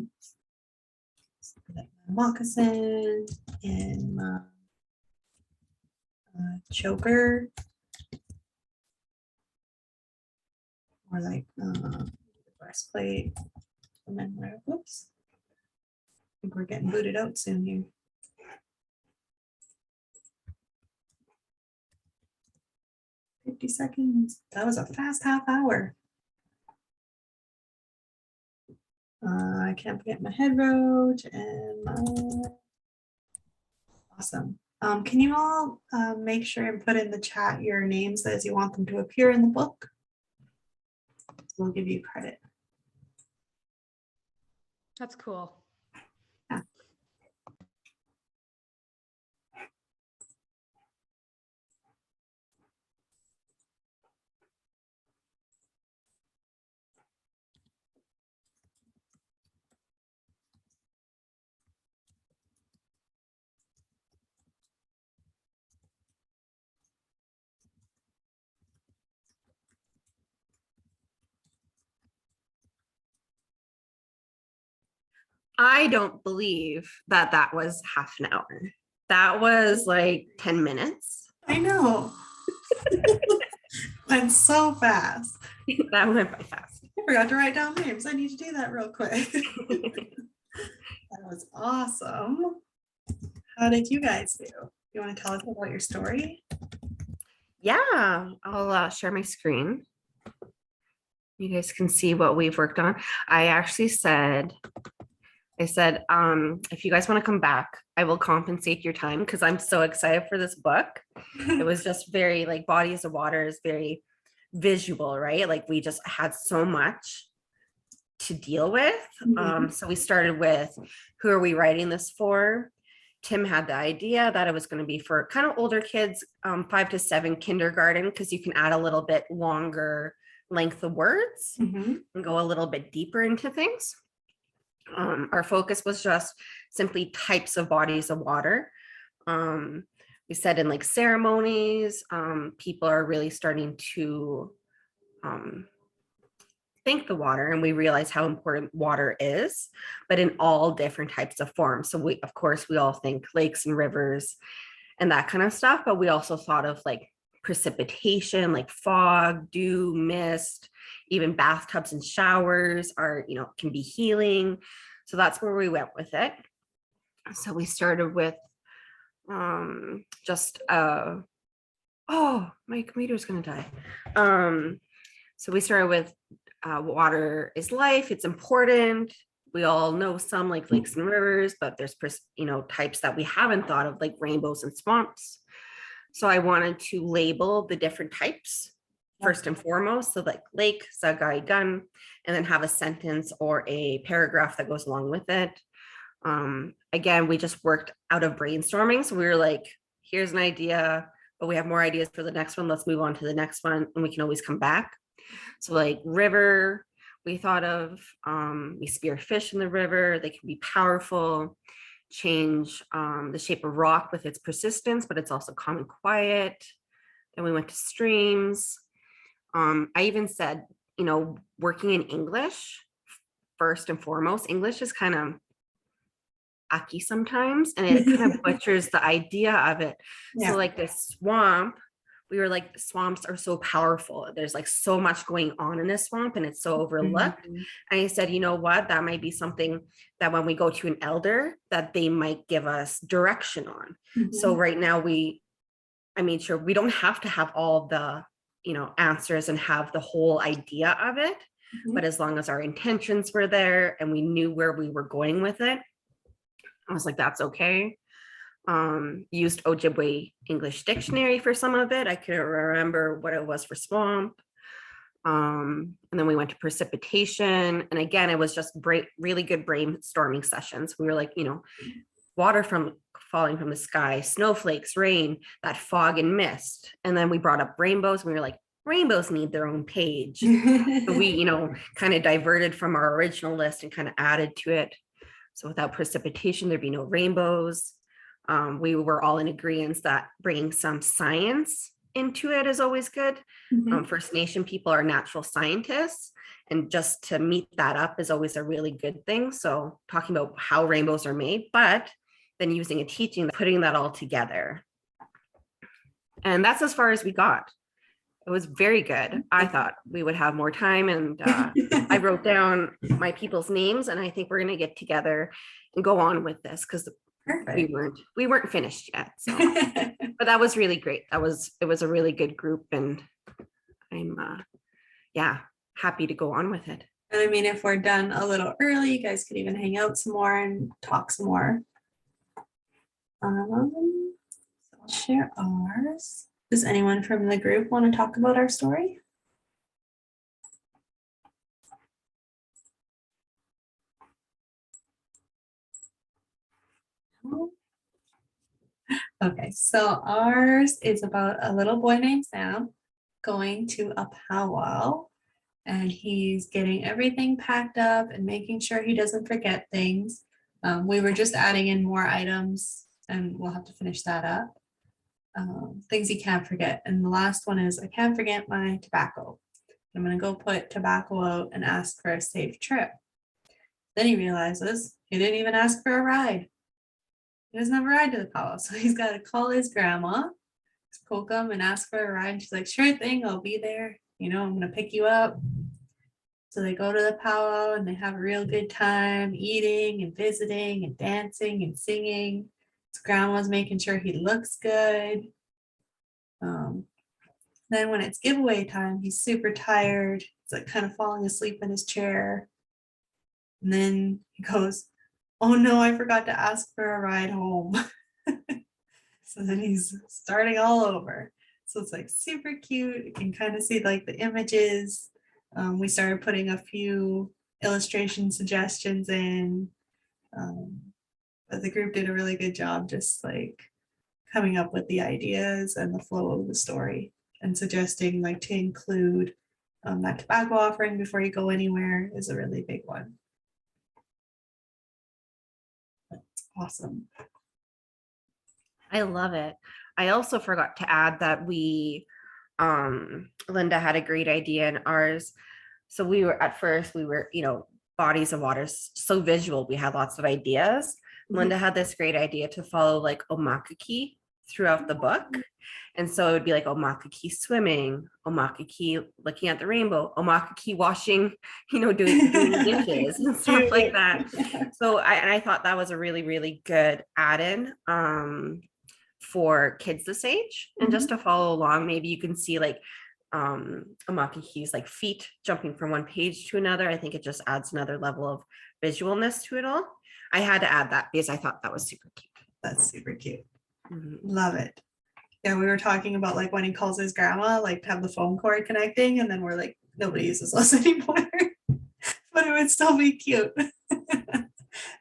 moccasin and my choker, or like the breastplate, and then whoops, I think we're getting booted out soon here. "50 seconds. That was a fast half hour. I can't forget my head roach and my awesome. Can you all make sure and put in the chat your names as you want them to appear in the book? We'll give you credit. That's cool. Yeah. I don't believe that was half an hour. That was like 10 minutes. I know. Went so fast. That went by fast. I forgot to write down names. I need to do that real quick. That was awesome. How did you guys do? You want to tell us about your story? Yeah, I'll share my screen. You guys can see what we've worked on. I actually said, if you guys want to come back, I will compensate your time, because I'm so excited for this book. It was just very like Bodies of Water is very visual, right? Like we just had so much to deal with. So we started with, who are we writing this for? Tim had the idea that it was going to be for kind of older kids, 5 to 7 kindergarten, because you can add a little bit longer length of words Mhm. and go a little bit deeper into things. Our focus was just simply types of bodies of water. We said in like ceremonies, people are really starting to thank the water, and we realize how important water is, but in all different types of forms. So we, of course, we all think lakes and rivers and that kind of stuff, but we also thought of like precipitation, like fog, dew, mist, even bathtubs and showers are, you know, can be healing. So that's where we went with it. So we started with just oh, my computer's gonna die. So we started with water is life, it's important. We all know some like lakes and rivers, but there's, you know, types that we haven't thought of, like rainbows and swamps. So I wanted to label the different types first and foremost. So like lake, Sagai gun, and then have a sentence or a paragraph that goes along with it. Again, we just worked out of brainstorming. So we were like, here's an idea, but we have more ideas for the next one. Let's move on to the next one, and we can always come back. So like river, we thought of, we spear fish in the river. They can be powerful, change the shape of rock with its persistence, but it's also calm and quiet. Then we went to streams. I even said, you know, working in English, first and foremost, English is kind of icky sometimes, and it kind of butchers the idea of it. Yeah. So like this swamp, we were like, swamps are so powerful. There's like so much going on in this swamp, and it's so overlooked. Mhm. And I said, you know what, that might be something that when we go to an elder, that they might give us direction on. So right now I made sure we don't have to have all the, you know, answers and have the whole idea of it, Mhm. but as long as our intentions were there and we knew where we were going with it, I was like, that's okay. Used Ojibwe English dictionary for some of it. I couldn't remember what it was for swamp. And then we went to precipitation. And again, it was just really good brainstorming sessions. We were like, you know, water from falling from the sky, snowflakes, rain, that fog and mist. And then we brought up rainbows. And we were like, rainbows need their own page. So we, you know, kind of diverted from our original list and kind of added to it. So without precipitation, there'd be no rainbows. We were all in agreement that bringing some science into it is always good. Mhm. First Nation people are natural scientists, and just to meet that up is always a really good thing. So talking about how rainbows are made, but then using a teaching, putting that all together. And that's as far as we got. It was very good. I thought we would have more time, and I wrote down my people's names, and I think we're going to get together and go on with this because Perfect. we weren't finished yet. So, but that was really great. It was a really good group, and I'm happy to go on with it. And I mean, if we're done a little early, you guys could even hang out some more and talk some more. So I'll share ours. Does anyone from the group want to talk about our story? Okay, so ours is about a little boy named Sam going to a powwow, and he's getting everything packed up and making sure he doesn't forget things. We were just adding in more items, and we'll have to finish that up. Things he can't forget. And the last one is, I can't forget my tobacco. I'm gonna go put tobacco out and ask for a safe trip. Then he realizes he didn't even ask for a ride. He doesn't have a ride to the powwow, so he's got to call his grandma, poke him and ask for a ride. And she's like, sure thing, I'll be there. You know, I'm gonna pick you up. So they go to the powwow and they have a real good time eating and visiting and dancing and singing. His grandma's making sure he looks good. Then when it's giveaway time, he's super tired. He's like kind of falling asleep in his chair. And then he goes, oh no, I forgot to ask for a ride home. So then he's starting all over. So it's like super cute. You can kind of see like the images. We started putting a few illustration suggestions in. But the group did a really good job just like coming up with the ideas and the flow of the story and suggesting like to include that tobacco offering before you go anywhere is a really big one. That's awesome. I love it. I also forgot to add that Linda had a great idea in ours. So we were at first, bodies of water, so visual. We had lots of ideas. Linda had this great idea to follow like omakaki throughout the book. And so it would be like omakaki swimming, omakaki looking at the rainbow, omakaki washing, doing dishes and stuff like that. So I thought that was a really, really good add-in for kids this age. And just to follow along, maybe you can see like omakiki's like feet jumping from one page to another. I think it just adds another level of visualness to it all. I had to add that because I thought that was super cute. That's super cute. Love it. Yeah, we were talking about like when he calls his grandma, like to have the phone cord connecting, and then we're like, nobody uses those anymore. But it would still be cute.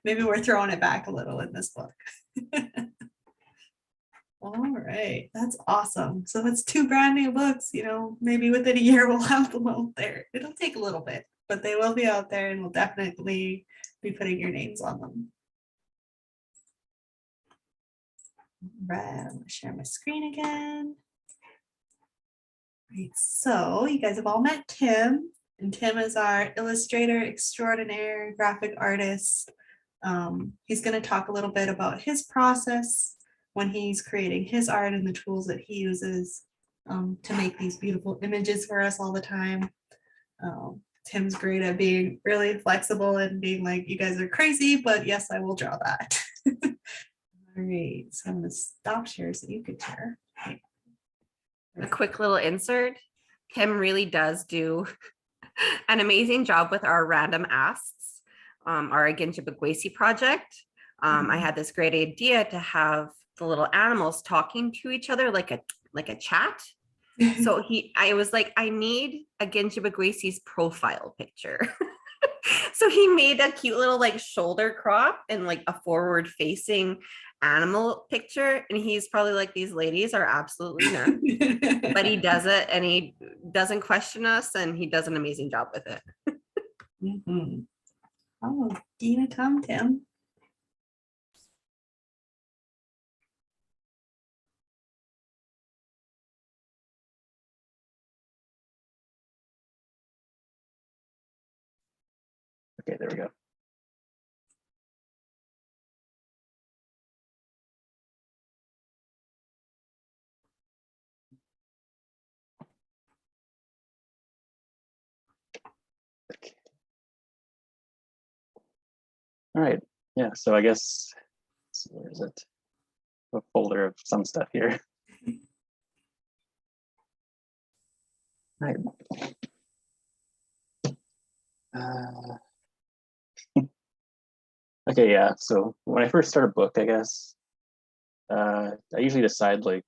Maybe we're throwing it back a little in this book. All right, that's awesome. So that's 2 brand new books, maybe within a year we'll have them out there. It'll take a little bit, but they will be out there and we'll definitely be putting your names on them. Right, I'm gonna share my screen again. Right, so you guys have all met Tim, and Tim is our illustrator extraordinaire, graphic artist. He's going to talk a little bit about his process when he's creating his art and the tools that he uses to make these beautiful images for us all the time. Tim's great at being really flexible and being like, you guys are crazy, but yes, I will draw that. All right, so I'm going to stop share so you could share. A quick little insert. Tim really does do an amazing job with our random asks, our Ginjibagwesi project. I had this great idea to have the little animals talking to each other like a chat. So I was like, I need a Ginjibagwesi's profile picture. So he made a cute little like shoulder crop and like a forward facing animal picture. And he's probably like, these ladies are absolutely nuts. But he does it and he doesn't question us and he does an amazing job with it. Oh, Dina, come, Tim. Okay, there we go. Okay. All right, yeah, so I guess, where is it? A folder of some stuff here. All right. Okay, yeah, so when I first start a book, I guess, I usually decide like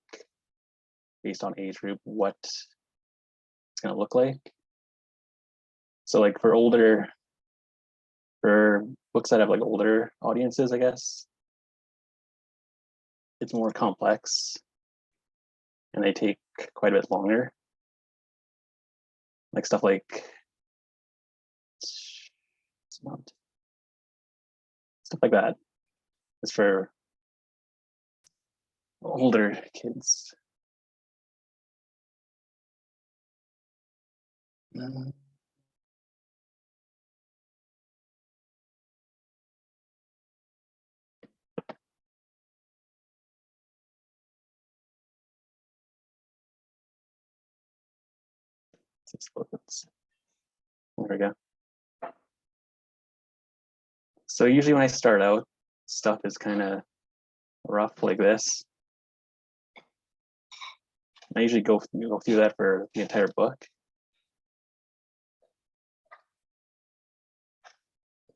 based on age group what it's gonna look like. So like for books that have like older audiences, I guess, it's more complex and they take quite a bit longer. Like stuff like that is for older kids. There we go. So usually when I start out, stuff is kind of rough like this. I usually go through that for the entire book.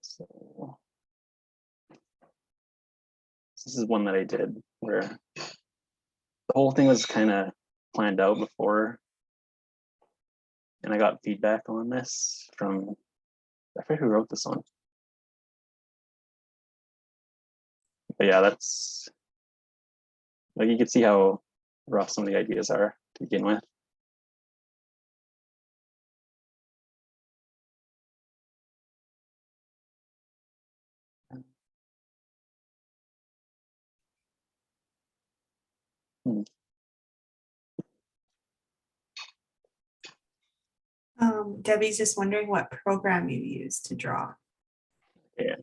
So this is one that I did where the whole thing was kind of planned out before. And I got feedback on this from, I forget who wrote this one. But yeah, that's like, you can see how rough some of the ideas are to begin with. Debbie's just wondering what program you use to draw. Yeah.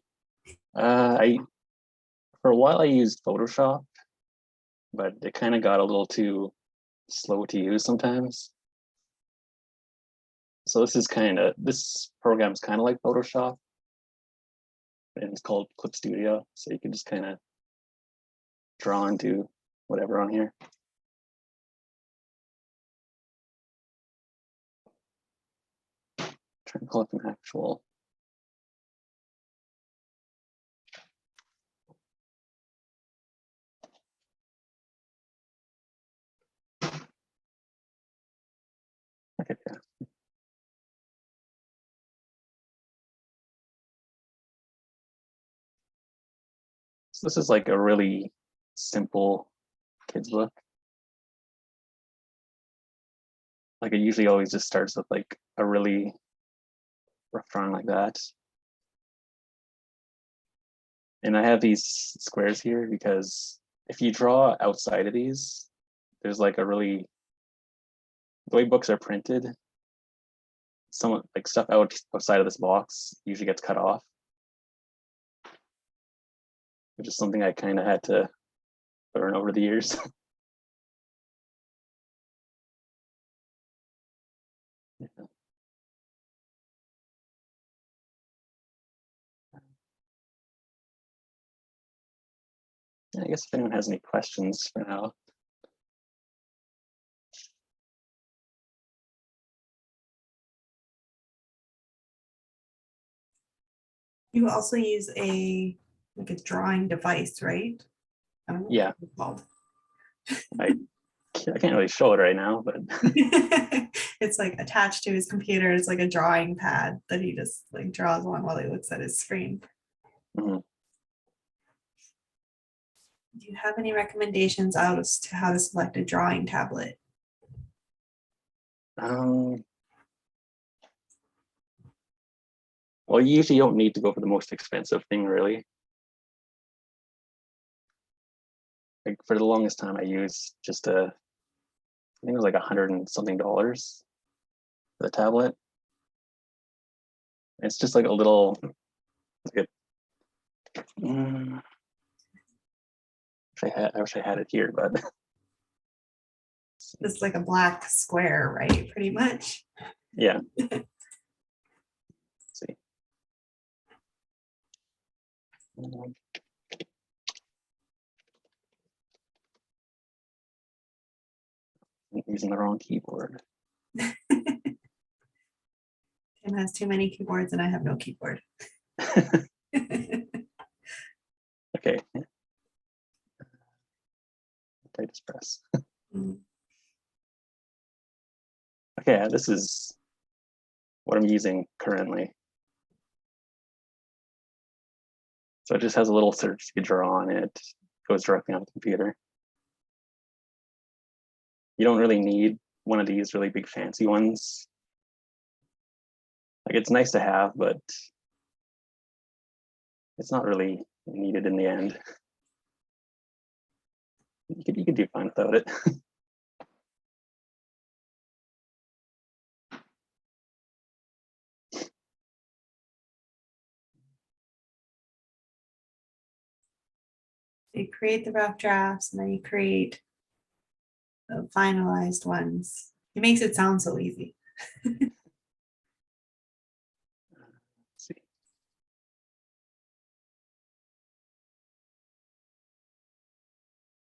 For a while I used Photoshop, but it kind of got a little too slow to use sometimes. So this program's kind of like Photoshop, and it's called Clip Studio. So you can just kind of draw into whatever on here. Trying to pull up an actual. Okay, yeah. So this is like a really simple kids book. Like it usually always just starts with like a really rough drawing like that. And I have these squares here because if you draw outside of these, there's like a really, the way books are printed, some like stuff outside of this box usually gets cut off, which is something I kind of had to learn over the years. Yeah. I guess if anyone has any questions for now. You also use a drawing device, right? I don't know Yeah. what it's called. I can't really show it right now, but It's like attached to his computer. It's like a drawing pad that he just like draws on while he looks at his screen. Mhm. Do you have any recommendations as to how to select a drawing tablet? Well, you usually don't need to go for the most expensive thing, really. Like for the longest time, I used just I think it was like $100 and something for the tablet. It's just like a little, like I wish I had it here, but It's like a black square, right? Pretty much. yeah. Let's see. I'm using the wrong keyboard. Tim has too many keyboards and I have no keyboard. Okay. I just press. Mm. Okay, this is what I'm using currently. So it just has a little search you can draw on it. Goes directly on the computer. You don't really need one of these really big fancy ones. Like it's nice to have, but it's not really needed in the end. You could do fine without it. You create the rough drafts and then you create the finalized ones. It makes it sound so easy. Let's see.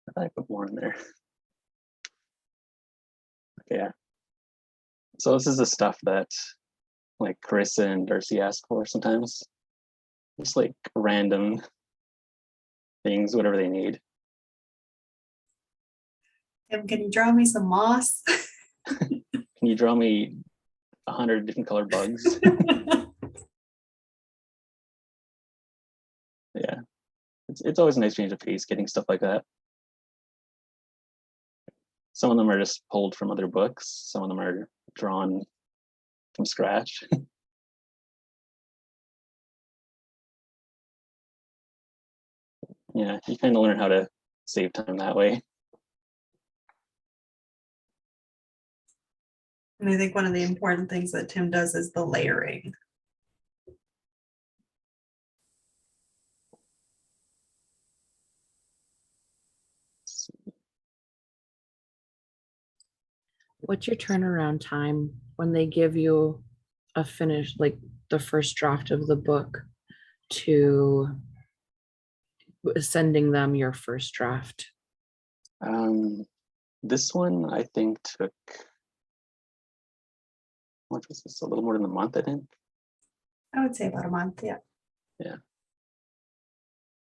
I thought I put more in there. Okay, yeah. So this is the stuff that like Carissa and Darcy ask for sometimes. Just like random things, whatever they need. Tim, can you draw me some moss? Can you draw me 100 different colored bugs? Yeah, it's always a nice change of pace getting stuff like that. Some of them are just pulled from other books. Some of them are drawn from scratch. Yeah, you kind of learn how to save time that way. And I think one of the important things that Tim does is the layering. What's your turnaround time when they give you a finished, like the first draft of the book, to sending them your first draft? This one I think took, what was this, a little more than a month, I think. I would say about a month, yeah. Yeah.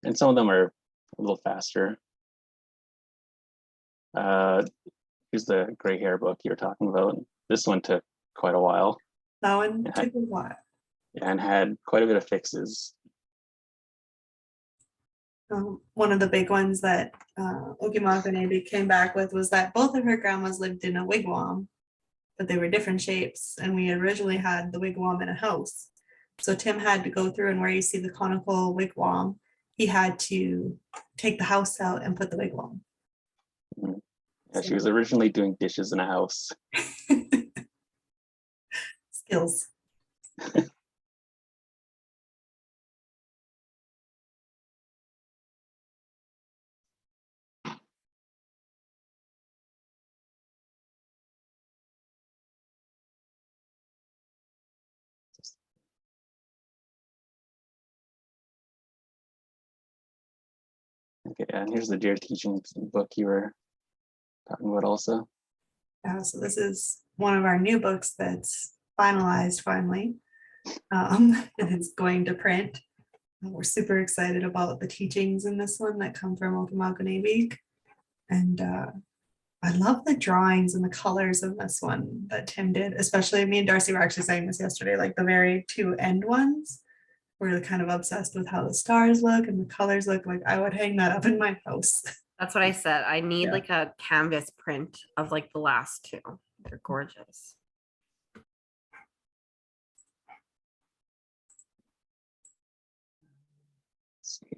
And some of them are a little faster. Here's the gray hair book you were talking about. This one took quite a while. That one Yeah. took a while. Yeah, and had quite a bit of fixes. One of the big ones that Okimakanebi came back with was that both of her grandmas lived in a wigwam, but they were different shapes. And we originally had the wigwam in a house. So Tim had to go through, and where you see the conical wigwam, he had to take the house out and put the wigwam. Yeah, she was originally doing dishes in a house. Skills. Okay, and here's the deer teaching book you were talking about also. So this is one of our new books that's finalized finally. And it's going to print. We're super excited about the teachings in this one that come from Okimakanebi. And I love the drawings and the colors in this one that Tim did, especially me and Darcy were actually saying this yesterday, like the very two end ones. We're kind of obsessed with how the stars look and the colors look. Like I would hang that up in my house. That's what I said. I need Yeah. like a canvas print of like the last two. They're gorgeous. Let's see.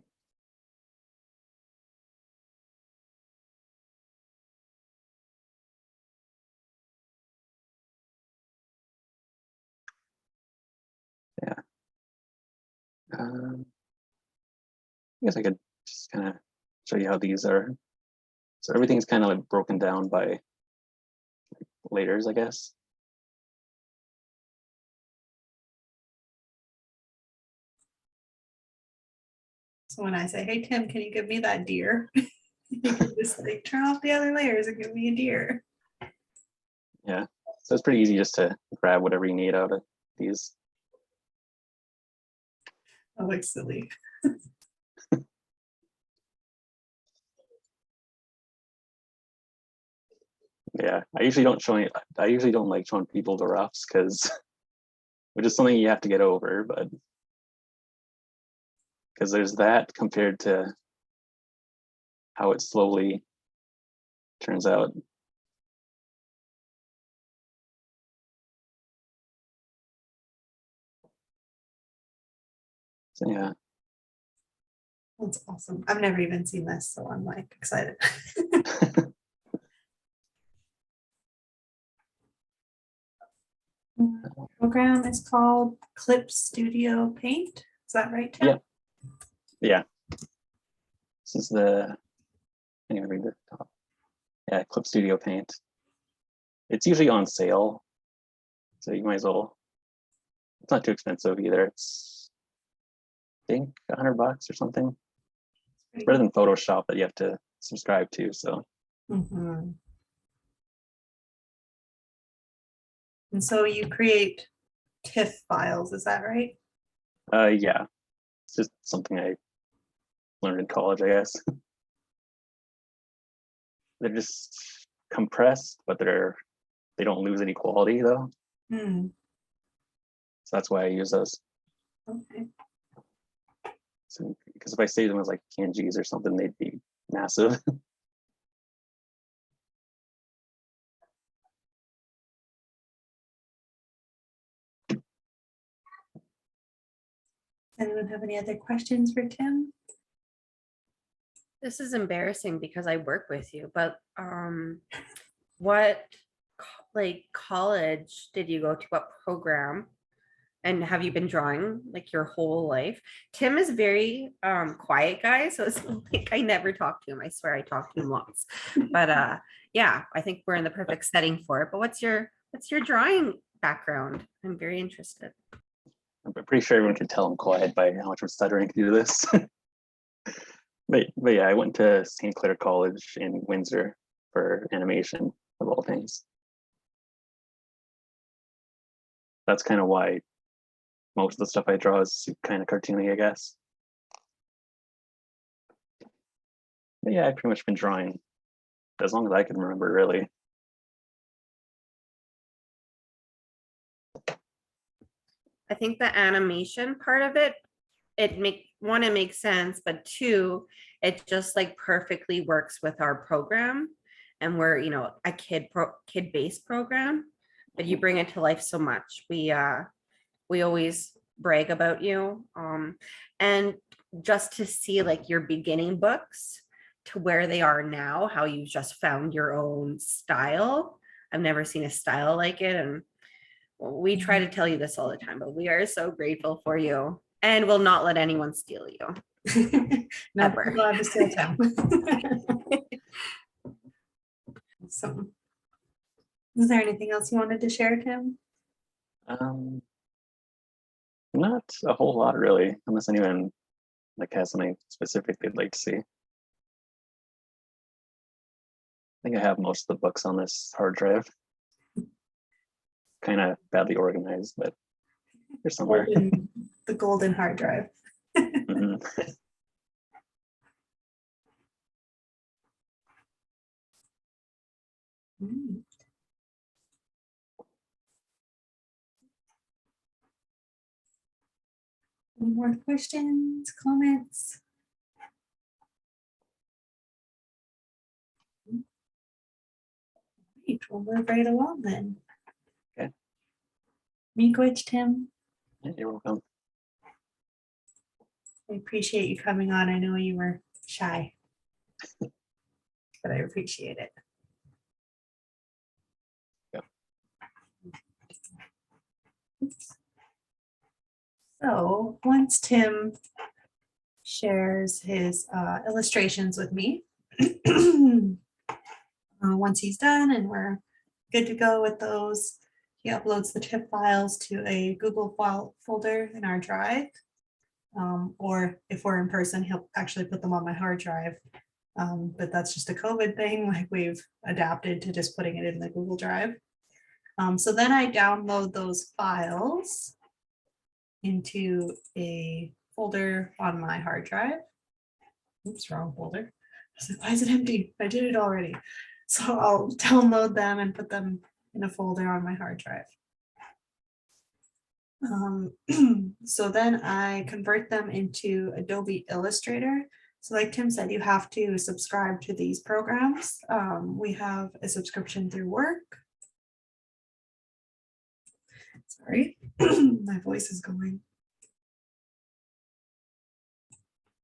Yeah. I guess I could just kind of show you how these are. So everything's kind of like broken down by layers, I guess. So when I say, hey, Tim, can you give me that deer? You can just like turn off the other layers and give me a deer. Yeah. So it's pretty easy just to grab whatever you need out of these. That looks silly. Yeah. I usually don't like showing people the roughs because which is something you have to get over, but because there's that compared to how it slowly turns out. So yeah. That's awesome. I've never even seen this, so I'm like excited. Program is called Clip Studio Paint. Is that right, Tim? Yeah. Yeah. This is the, I'm gonna read the top. Yeah, Clip Studio Paint. It's usually on sale, so you might as well. It's not too expensive either. It's, I think, $100 or something. It's better than Photoshop that you have to subscribe to. So. Mhm. And so you create TIFF files, is that right? Yeah. It's just something I learned in college, I guess. They're just compressed, but they don't lose any quality though. Hmm. So that's why I use those. Okay. So because if I saved them as like kanjis or something, they'd be massive. Anyone have any other questions for Tim? This is embarrassing because I work with you, but what like college did you go to? What program? And have you been drawing like your whole life? Tim is very quiet guy, so it's like I never talk to him. I swear I talk to him lots. But yeah, I think we're in the perfect setting for it. But what's your drawing background? I'm very interested. I'm pretty sure everyone can tell I'm quiet by how much I'm stuttering to do this. but yeah, I went to St. Clair College in Windsor for animation, of all things. That's kind of why most of the stuff I draw is kind of cartoony, I guess. But yeah, I've pretty much been drawing as long as I can remember, really. I think the animation part of it, it makes sense, but two, it just like perfectly works with our program, and we're a kid-based program, but you bring it to life so much. We always brag about you, and just to see like your beginning books to where they are now, how you just found your own style. I've never seen a style like it, and we try to tell you this all the time, but we are so grateful for you and will not let anyone steal you. Never allowed to steal Tim. So, is there anything else you wanted to share, Tim? Not a whole lot, really, unless anyone like has something specific they'd like to see. I think I have most of the books on this hard drive. Kind of badly organized, but they're somewhere. The golden hard drive. Mhm. Mm. Any more questions, comments? Great, we'll move right along then. Okay. Miigwech, Tim. Yeah, you're welcome. I appreciate you coming on. I know you were shy, but I appreciate it. Yep. So once Tim shares his illustrations with me, once he's done and we're good to go with those, he uploads the TIFF files to a Google file folder in our drive. Or if we're in person, he'll actually put them on my hard drive. But that's just a COVID thing, like we've adapted to just putting it in the Google Drive. So then I download those files into a folder on my hard drive. Oops, wrong folder. I was like, why is it empty? I did it already. So I'll download them and put them in a folder on my hard drive. So then I convert them into Adobe Illustrator. So like Tim said, you have to subscribe to these programs. We have a subscription through work. Sorry, my voice is going.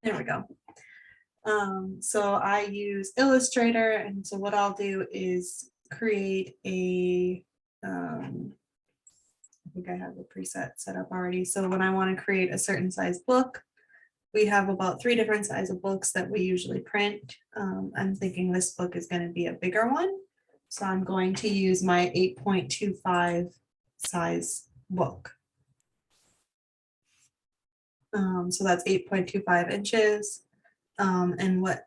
There we go. So I use Illustrator, and so what I'll do is create a I think I have the preset set up already. So when I want to create a certain size book, we have about 3 different sizes of books that we usually print. I'm thinking this book is going to be a bigger one. So I'm going to use my 8.25 size book. So that's 8.25 inches. And what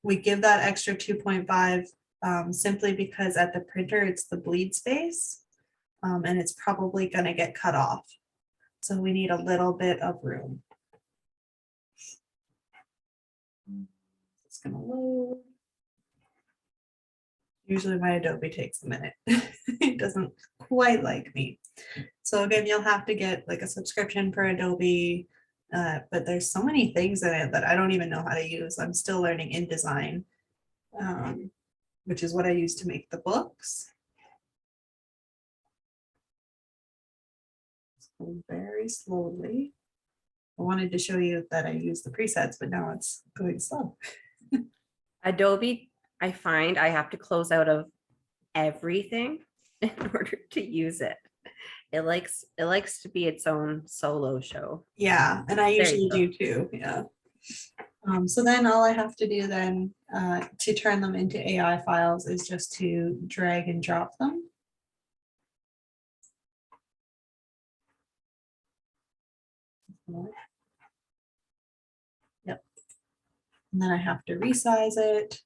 we give that extra 2.5 simply because at the printer, it's the bleed space. And it's probably going to get cut off. So we need a little bit of room. It's going to load. Usually my Adobe takes a minute. It doesn't quite like me. So again, you'll have to get like a subscription for Adobe. But there's so many things in it that I don't even know how to use. I'm still learning InDesign, which is what I use to make the books. So very slowly. I wanted to show you that I use the presets, but now it's going slow. Adobe, I find I have to close out of everything in order to use it. It likes to be its own solo show. Yeah, and I There you usually go. do too. Yeah. So then all I have to do then to turn them into AI files is just to drag and drop them. Yep. And then I have to resize it.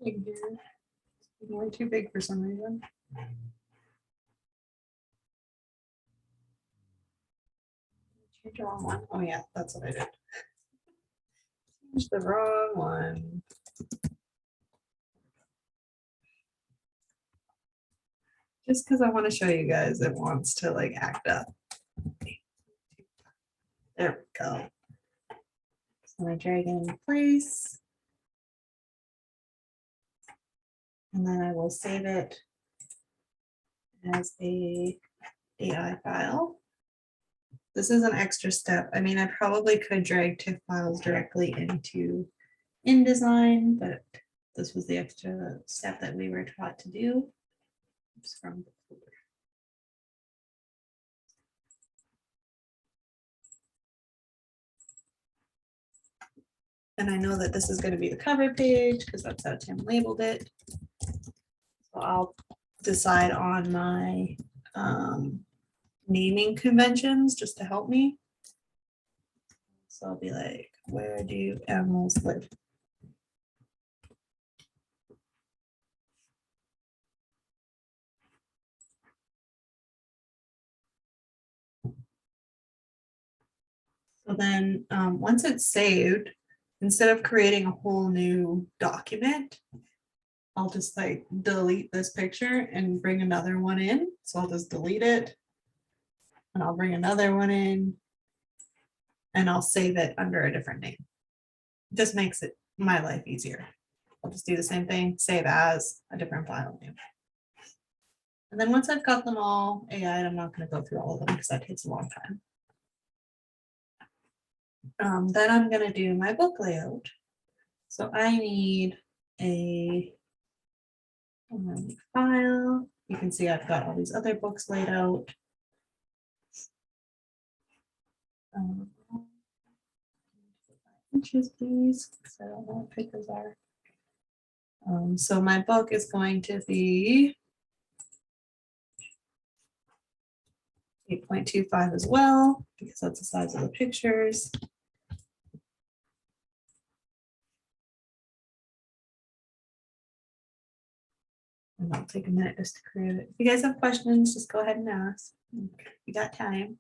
Big here. It's way too big for some reason. Change the wrong one. Oh yeah, that's what I did. Change the wrong one. Just because I want to show you guys, it wants to like act up. There we go. So I drag it in place. And then I will save it as a AI file. This is an extra step. I mean, I probably could drag TIFF files directly into InDesign, but this was the extra step that we were taught to do. Oops, from the folder. And I know that this is going to be the cover page because that's how Tim labeled it. So I'll decide on my naming conventions just to help me. So I'll be like, where do animals live? So then once it's saved, instead of creating a whole new document, I'll just like delete this picture and bring another one in. So I'll just delete it and I'll bring another one in and I'll save it under a different name. It just makes it my life easier. I'll just do the same thing, save as a different file name. And then once I've got them all AI, I'm not going to go through all of them because that takes a long time. Then I'm going to do my book layout. So I need a file. You can see I've got all these other books laid out. Inches, please, because I don't know what papers are. So my book is going to be 8.25 as well, because that's the size of the pictures. And I'll take a minute just to create it. If you guys have questions, just go ahead and ask. We got time.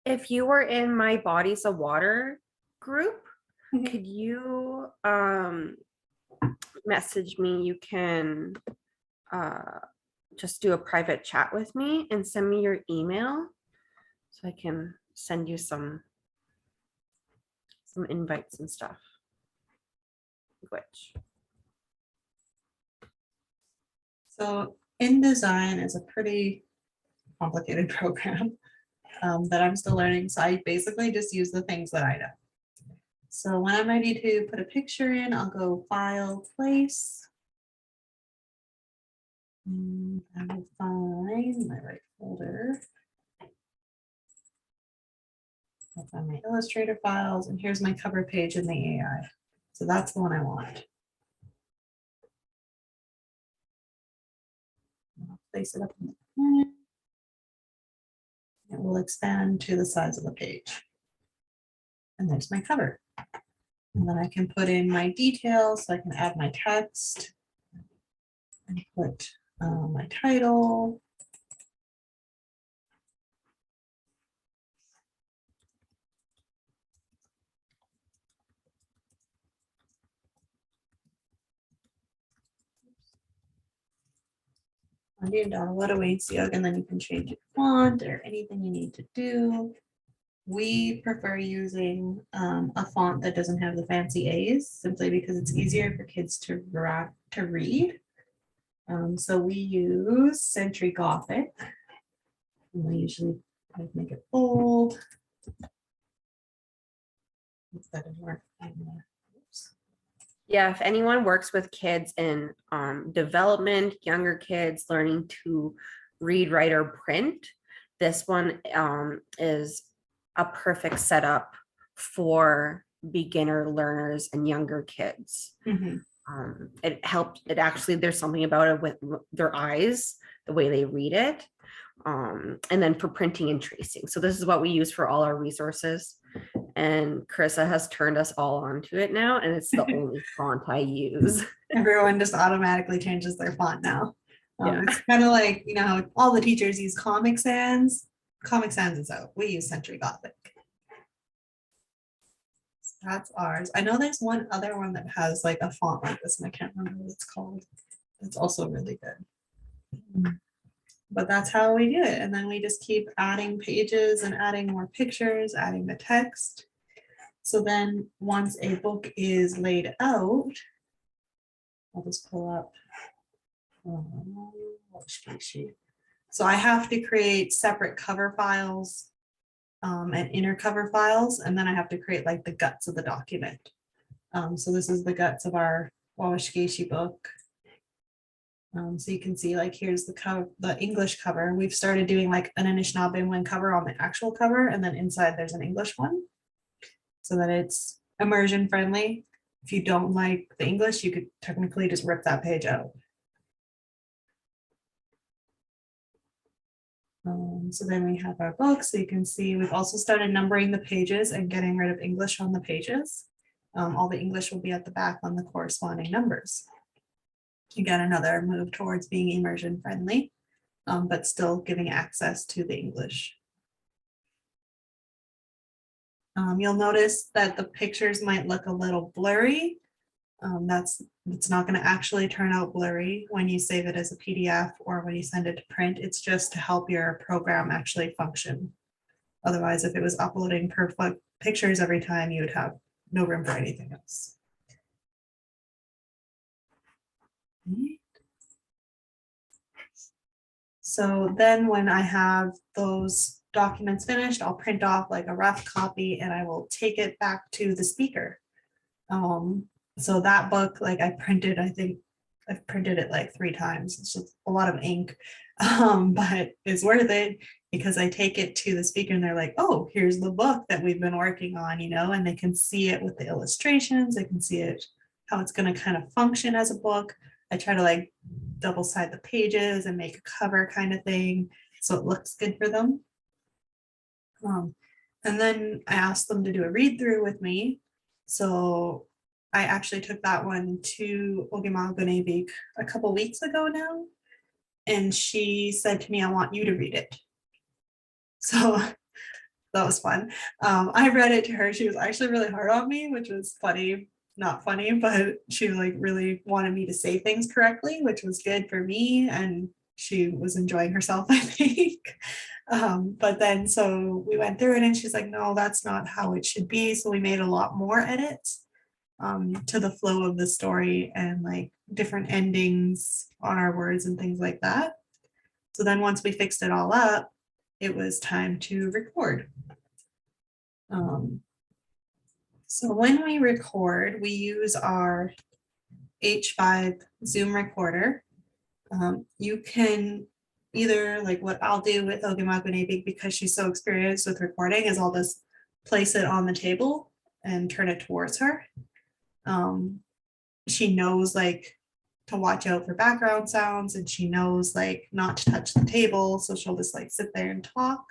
If you were in my Bodies of Water group, Mhm. could you message me? You can just do a private chat with me and send me your email so I can send you some invites and stuff. Which So InDesign is a pretty complicated program that I'm still learning. So I basically just use the things that I know. So when I'm ready to put a picture in, I'll go File, Place. And I will find my right folder. I'll find my Illustrator files, and here's my cover page in the AI. So that's the one I want. place it up in the corner. It will expand to the size of the page. And there's my cover. And then I can put in my details, so I can add my text and put my title. Ninanda-gikendaanaawaa, and then you can change your font or anything you need to do. We prefer using a font that doesn't have the fancy A's, simply because it's easier for kids to read. So we use Century Gothic. And we usually make it bold. That didn't work. Oops. Yeah, if anyone works with kids in development, younger kids learning to read, write, or print, this one is a perfect setup for beginner learners and younger kids. Mhm. It helped, it actually, there's something about it with their eyes, the way they read it. And then for printing and tracing. So this is what we use for all our resources. And Carissa has turned us all onto it now, and it's the only font I use. Everyone just automatically changes their font now. Yeah. It's kind of like, you know, how all the teachers use Comic Sans. Comic Sans is out. We use Century Gothic. So that's ours. I know there's one other one that has like a font like this, and I can't remember what it's called. It's also really good. But that's how we do it. And then we just keep adding pages and adding more pictures, adding the text. So then once a book is laid out, I'll just pull up. So I have to create separate cover files and inner cover files, and then I have to create like the guts of the document. So this is the guts of our Wawashkishi book. So you can see like here's the cover, the English cover. We've started doing like an Anishinaabe cover on the actual cover, and then inside there's an English one, so that it's immersion friendly. If you don't like the English, you could technically just rip that page out. So then we have our book. So you can see we've also started numbering the pages and getting rid of English on the pages. All the English will be at the back on the corresponding numbers. Again, another move towards being immersion friendly, but still giving access to the English. You'll notice that the pictures might look a little blurry. It's not going to actually turn out blurry when you save it as a PDF or when you send it to print. It's just to help your program actually function. Otherwise, if it was uploading perfect pictures every time, you would have no room for anything else. So then when I have those documents finished, I'll print off like a rough copy and I will take it back to the speaker. So that book, like I think I've printed it like 3 times. It's just a lot of ink, but it's worth it because I take it to the speaker and they're like, oh, here's the book that we've been working on, you know, and they can see it with the illustrations. They can see it, how it's going to kind of function as a book. I try to like double side the pages and make a cover kind of thing, so it looks good for them. And then I asked them to do a read through with me. So I actually took that one to Ogemagunebik a couple weeks ago now. And she said to me, I want you to read it. So that was fun. I read it to her. She was actually really hard on me, which was funny. Not funny, but she like really wanted me to say things correctly, which was good for me. And she was enjoying herself, I think. But then so we went through it and she's like, no, that's not how it should be. So we made a lot more edits to the flow of the story and like different endings on our words and things like that. So then once we fixed it all up, it was time to record. So when we record, we use our H5 Zoom recorder. You can either, like what I'll do with Ogemagunebik, because she's so experienced with recording, is I'll just place it on the table and turn it towards her. She knows like to watch out for background sounds, and she knows like not to touch the table, so she'll just like sit there and talk.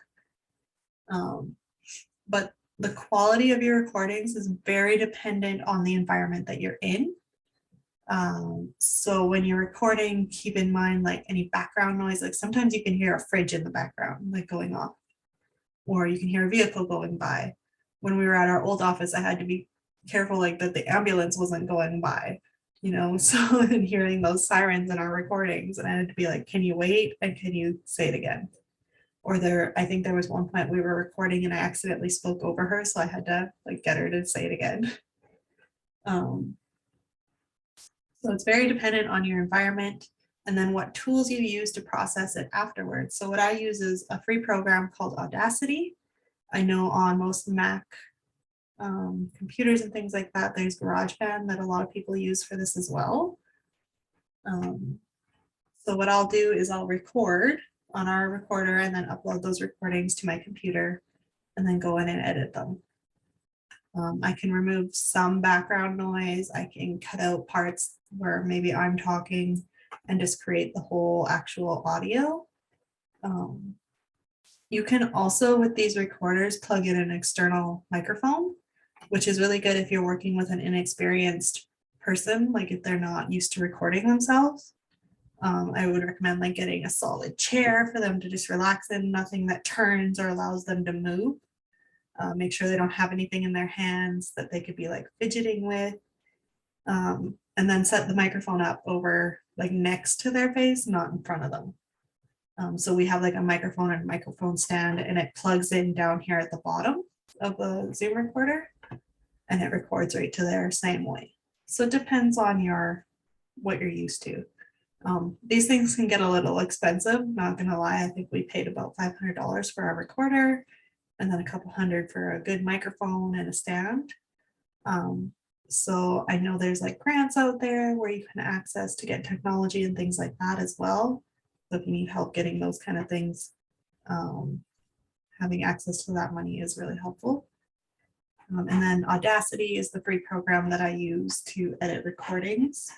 But the quality of your recordings is very dependent on the environment that you're in. So when you're recording, keep in mind like any background noise, like sometimes you can hear a fridge in the background like going off, or you can hear a vehicle going by. When we were at our old office, I had to be careful like that the ambulance wasn't going by, you know, so and hearing those sirens in our recordings, and I had to be like, can you wait and can you say it again? Or I think there was one point we were recording and I accidentally spoke over her, so I had to like get her to say it again. So it's very dependent on your environment and then what tools you use to process it afterwards. So what I use is a free program called Audacity. I know on most Mac computers and things like that, there's GarageBand that a lot of people use for this as well. So what I'll do is I'll record on our recorder and then upload those recordings to my computer and then go in and edit them. I can remove some background noise. I can cut out parts where maybe I'm talking and just create the whole actual audio. You can also, with these recorders, plug in an external microphone, which is really good if you're working with an inexperienced person, like if they're not used to recording themselves. I would recommend like getting a solid chair for them to just relax in, nothing that turns or allows them to move. Make sure they don't have anything in their hands that they could be like fidgeting with. And then set the microphone up over like next to their face, not in front of them. So we have like a microphone and microphone stand, and it plugs in down here at the bottom of the Zoom recorder, and it records right to there same way. So it depends on what you're used to. These things can get a little expensive, not gonna lie. I think we paid about $500 for our recorder, and then a couple hundred for a good microphone and a stand. So I know there's like grants out there where you can access to get technology and things like that as well. So if you need help getting those kind of things, having access to that money is really helpful. And then Audacity is the free program that I use to edit recordings.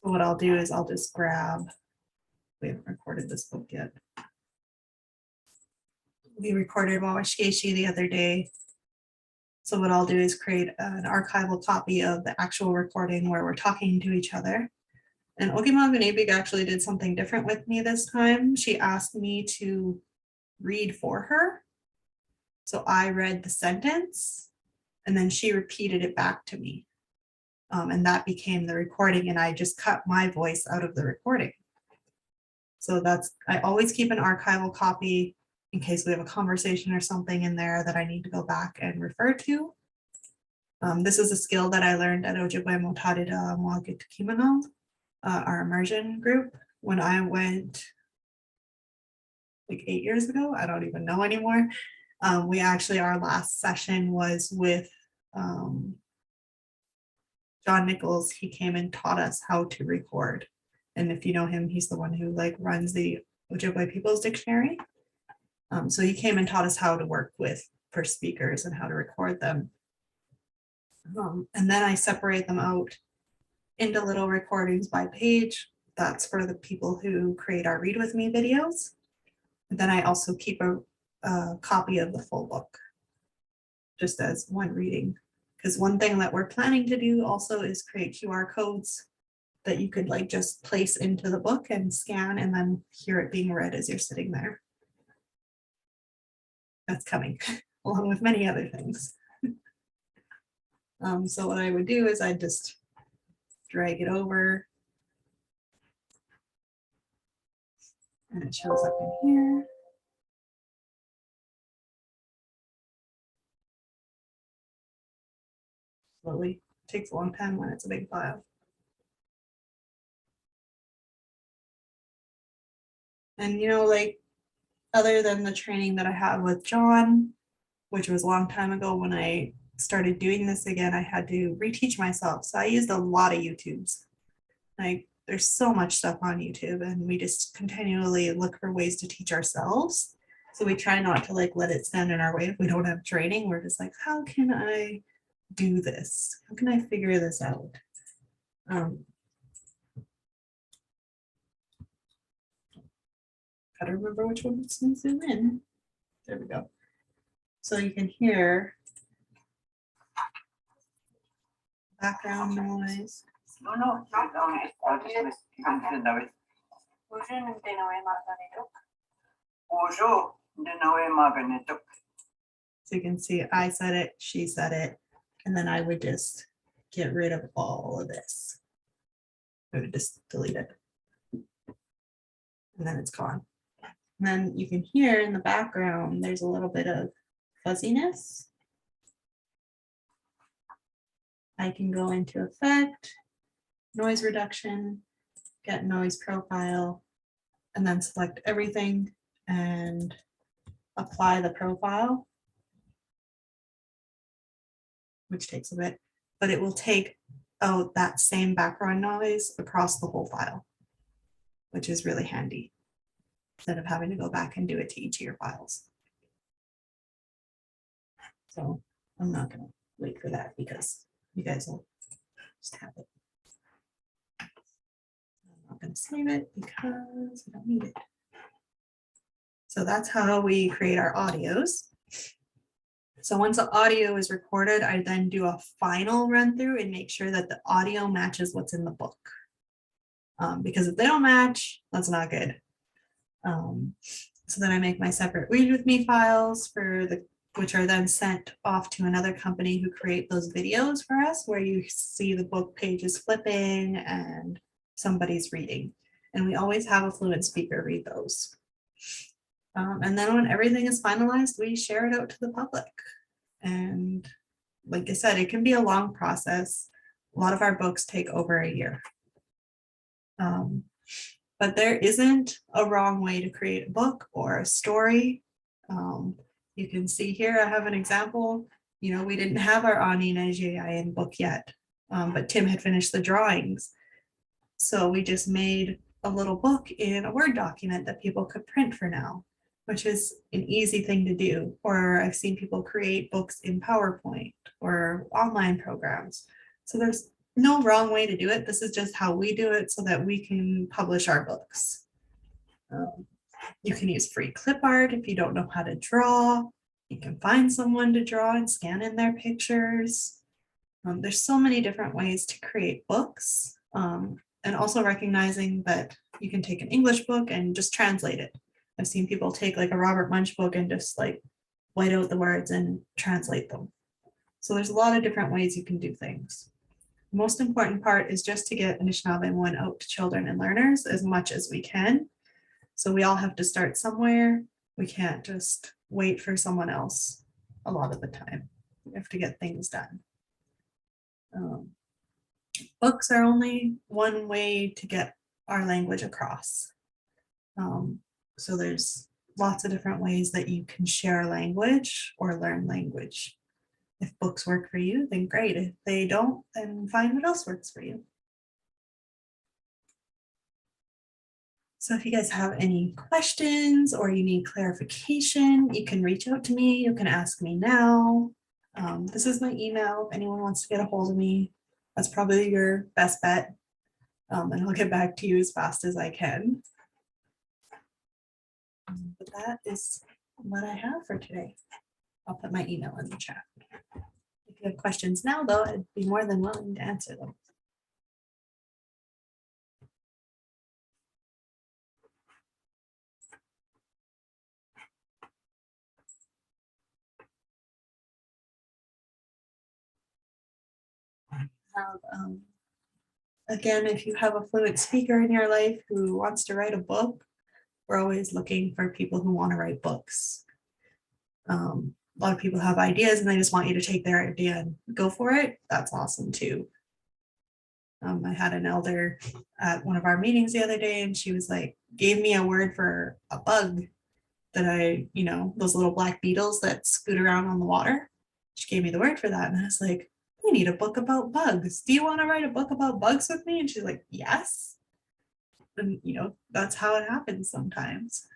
So what I'll do is I'll just grab, we haven't recorded this book yet. We recorded Wawashkeshi the other day. So what I'll do is create an archival copy of the actual recording where we're talking to each other. And Ogima actually did something different with me this time. She asked me to read for her. So I read the sentence and then she repeated it back to me. And that became the recording, and I just cut my voice out of the recording. So I always keep an archival copy in case we have a conversation or something in there that I need to go back and refer to. This is a skill that I learned at Ojibwe Methodologies Gitkimanal, our immersion group, when I went like 8 years ago. I don't even know anymore. Our last session was with John Nichols. He came and taught us how to record. And if you know him, he's the one who like runs the Ojibwe People's Dictionary. So he came and taught us how to work with first speakers and how to record them. And then I separate them out into little recordings by page. That's for the people who create our Read With Me videos. And then I also keep a copy of the full book, just as one reading. Because one thing that we're planning to do also is create QR codes that you could like just place into the book and scan and then hear it being read as you're sitting there. That's coming, along with many other things. So what I would do is I'd just drag it over. And it shows up in here. Slowly, takes a long time when it's a big file. And you know, like other than the training that I had with John, which was a long time ago, when I started doing this again, I had to reteach myself. So I used a lot of YouTubes. Like there's so much stuff on YouTube, and we just continually look for ways to teach ourselves. So we try not to like let it stand in our way if we don't have training. We're just like, how can I do this? How can I figure this out? Gotta remember which one to zoom in. There we go. So you can hear background noise. So you can see I said it, she said it, and then I would just get rid of all of this. I would just delete it. And then it's gone. And then you can hear in the background, there's a little bit of fuzziness. I can go into effect, noise reduction, get noise profile, and then select everything and apply the profile, which takes a bit, but it will take out that same background noise across the whole file, which is really handy instead of having to go back and do it to each of your files. So I'm not going to wait for that because you guys will just have it. I'm not going to save it because I don't need it. So that's how we create our audios. So once the audio is recorded, I then do a final run through and make sure that the audio matches what's in the book. Because if they don't match, that's not good. So then I make my separate read with me files which are then sent off to another company who create those videos for us where you see the book pages flipping and somebody's reading. And we always have a fluent speaker read those. And then when everything is finalized, we share it out to the public. And like I said, it can be a long process. A lot of our books take over a year. But there isn't a wrong way to create a book or a story. You can see here, I have an example. You know, we didn't have our Untitled book yet, but Tim had finished the drawings. So we just made a little book in a Word document that people could print for now, which is an easy thing to do. Or I've seen people create books in PowerPoint or online programs. So there's no wrong way to do it. This is just how we do it so that we can publish our books. You can use free clip art if you don't know how to draw. You can find someone to draw and scan in their pictures. There's so many different ways to create books. And also recognizing that you can take an English book and just translate it. I've seen people take like a Robert Munch book and just like white out the words and translate them. So there's a lot of different ways you can do things. The most important part is just to get Anishinaabe out to children and learners as much as we can. So we all have to start somewhere. We can't just wait for someone else a lot of the time. We have to get things done. Books are only one way to get our language across. So there's lots of different ways that you can share language or learn language. If books work for you, then great. If they don't, then find what else works for you. So if you guys have any questions or you need clarification, you can reach out to me. You can ask me now. This is my email. If anyone wants to get a hold of me, that's probably your best bet. And I'll get back to you as fast as I can. But that is what I have for today. I'll put my email in the chat. If you have questions now, though, I'd be more than willing to answer them. Again, if you have a fluent speaker in your life who wants to write a book, we're always looking for people who want to write books. A lot of people have ideas and they just want you to take their idea and go for it. That's awesome too. I had an elder at one of our meetings the other day and she was like, gave me a word for a bug that those little black beetles that scoot around on the water. She gave me the word for that. And I was like, we need a book about bugs. Do you want to write a book about bugs with me? And she's like, yes. And that's how it happens sometimes.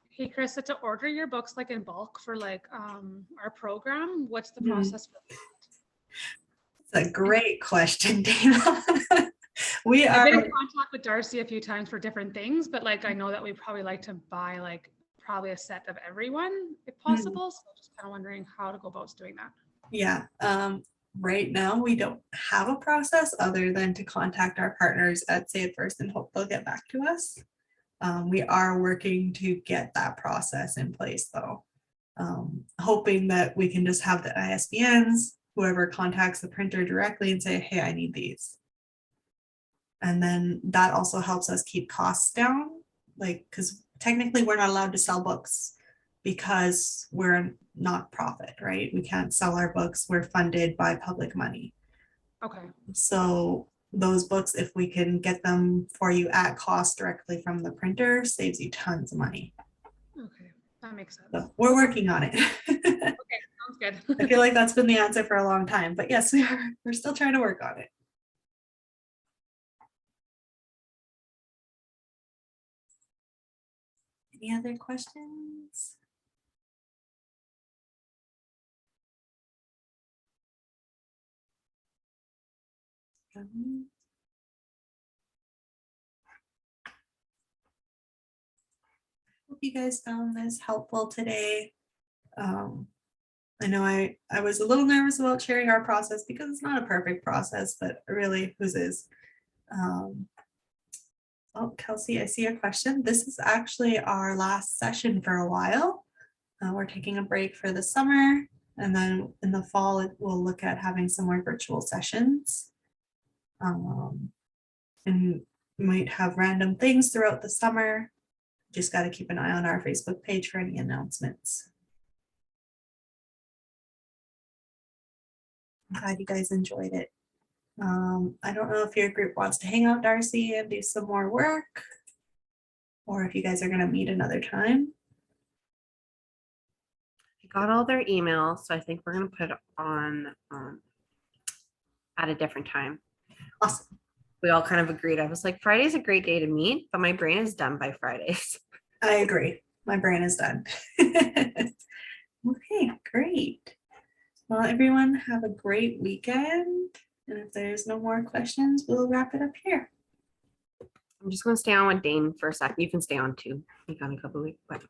Hey, Krista, to order your books like in bulk for like our program, what's the process for that? It's a great question, Dana. We I've been in are, contact with Darcy a few times for different things, but like I know that we probably like to buy like probably a set of everyone if possible. So just kind of wondering how to go about doing that. yeah. Right now, we don't have a process other than to contact our partners at Say It First and hope they'll get back to us. We are working to get that process in place though. Hoping that we can just have the ISBNs, whoever contacts the printer directly and say, hey, I need these. And then that also helps us keep costs down, like, because technically we're not allowed to sell books because we're a not-profit, right? We can't sell our books. We're funded by public money. Okay. So those books, if we can get them for you at cost directly from the printer, saves you tons of money. Okay. That makes sense. So we're working on it. Okay. Sounds good. I feel like that's been the answer for a long time, but yes, we're still trying to work on it. Any other questions? Hope you guys found this helpful today. I know I was a little nervous about sharing our process because it's not a perfect process, but really whose is. Oh, Kelsey, I see a question. This is actually our last session for a while. We're taking a break for the summer, and then in the fall, we'll look at having some more virtual sessions. And we might have random things throughout the summer. Just got to keep an eye on our Facebook page for any announcements. I'm glad you guys enjoyed it. I don't know if your group wants to hang out, Darcy, and do some more work, or if you guys are going to meet another time. I got all their emails, so I think we're gonna put it on at a different time. Awesome. We all kind of agreed. I was like, Friday's a great day to meet, but my brain is done by Fridays. I agree. My brain is done. Okay, great. Well, everyone have a great weekend. And if there's no more questions, we'll wrap it up here. I'm just gonna stay on with Dane for a second. You can stay on too. You got a couple weeks, but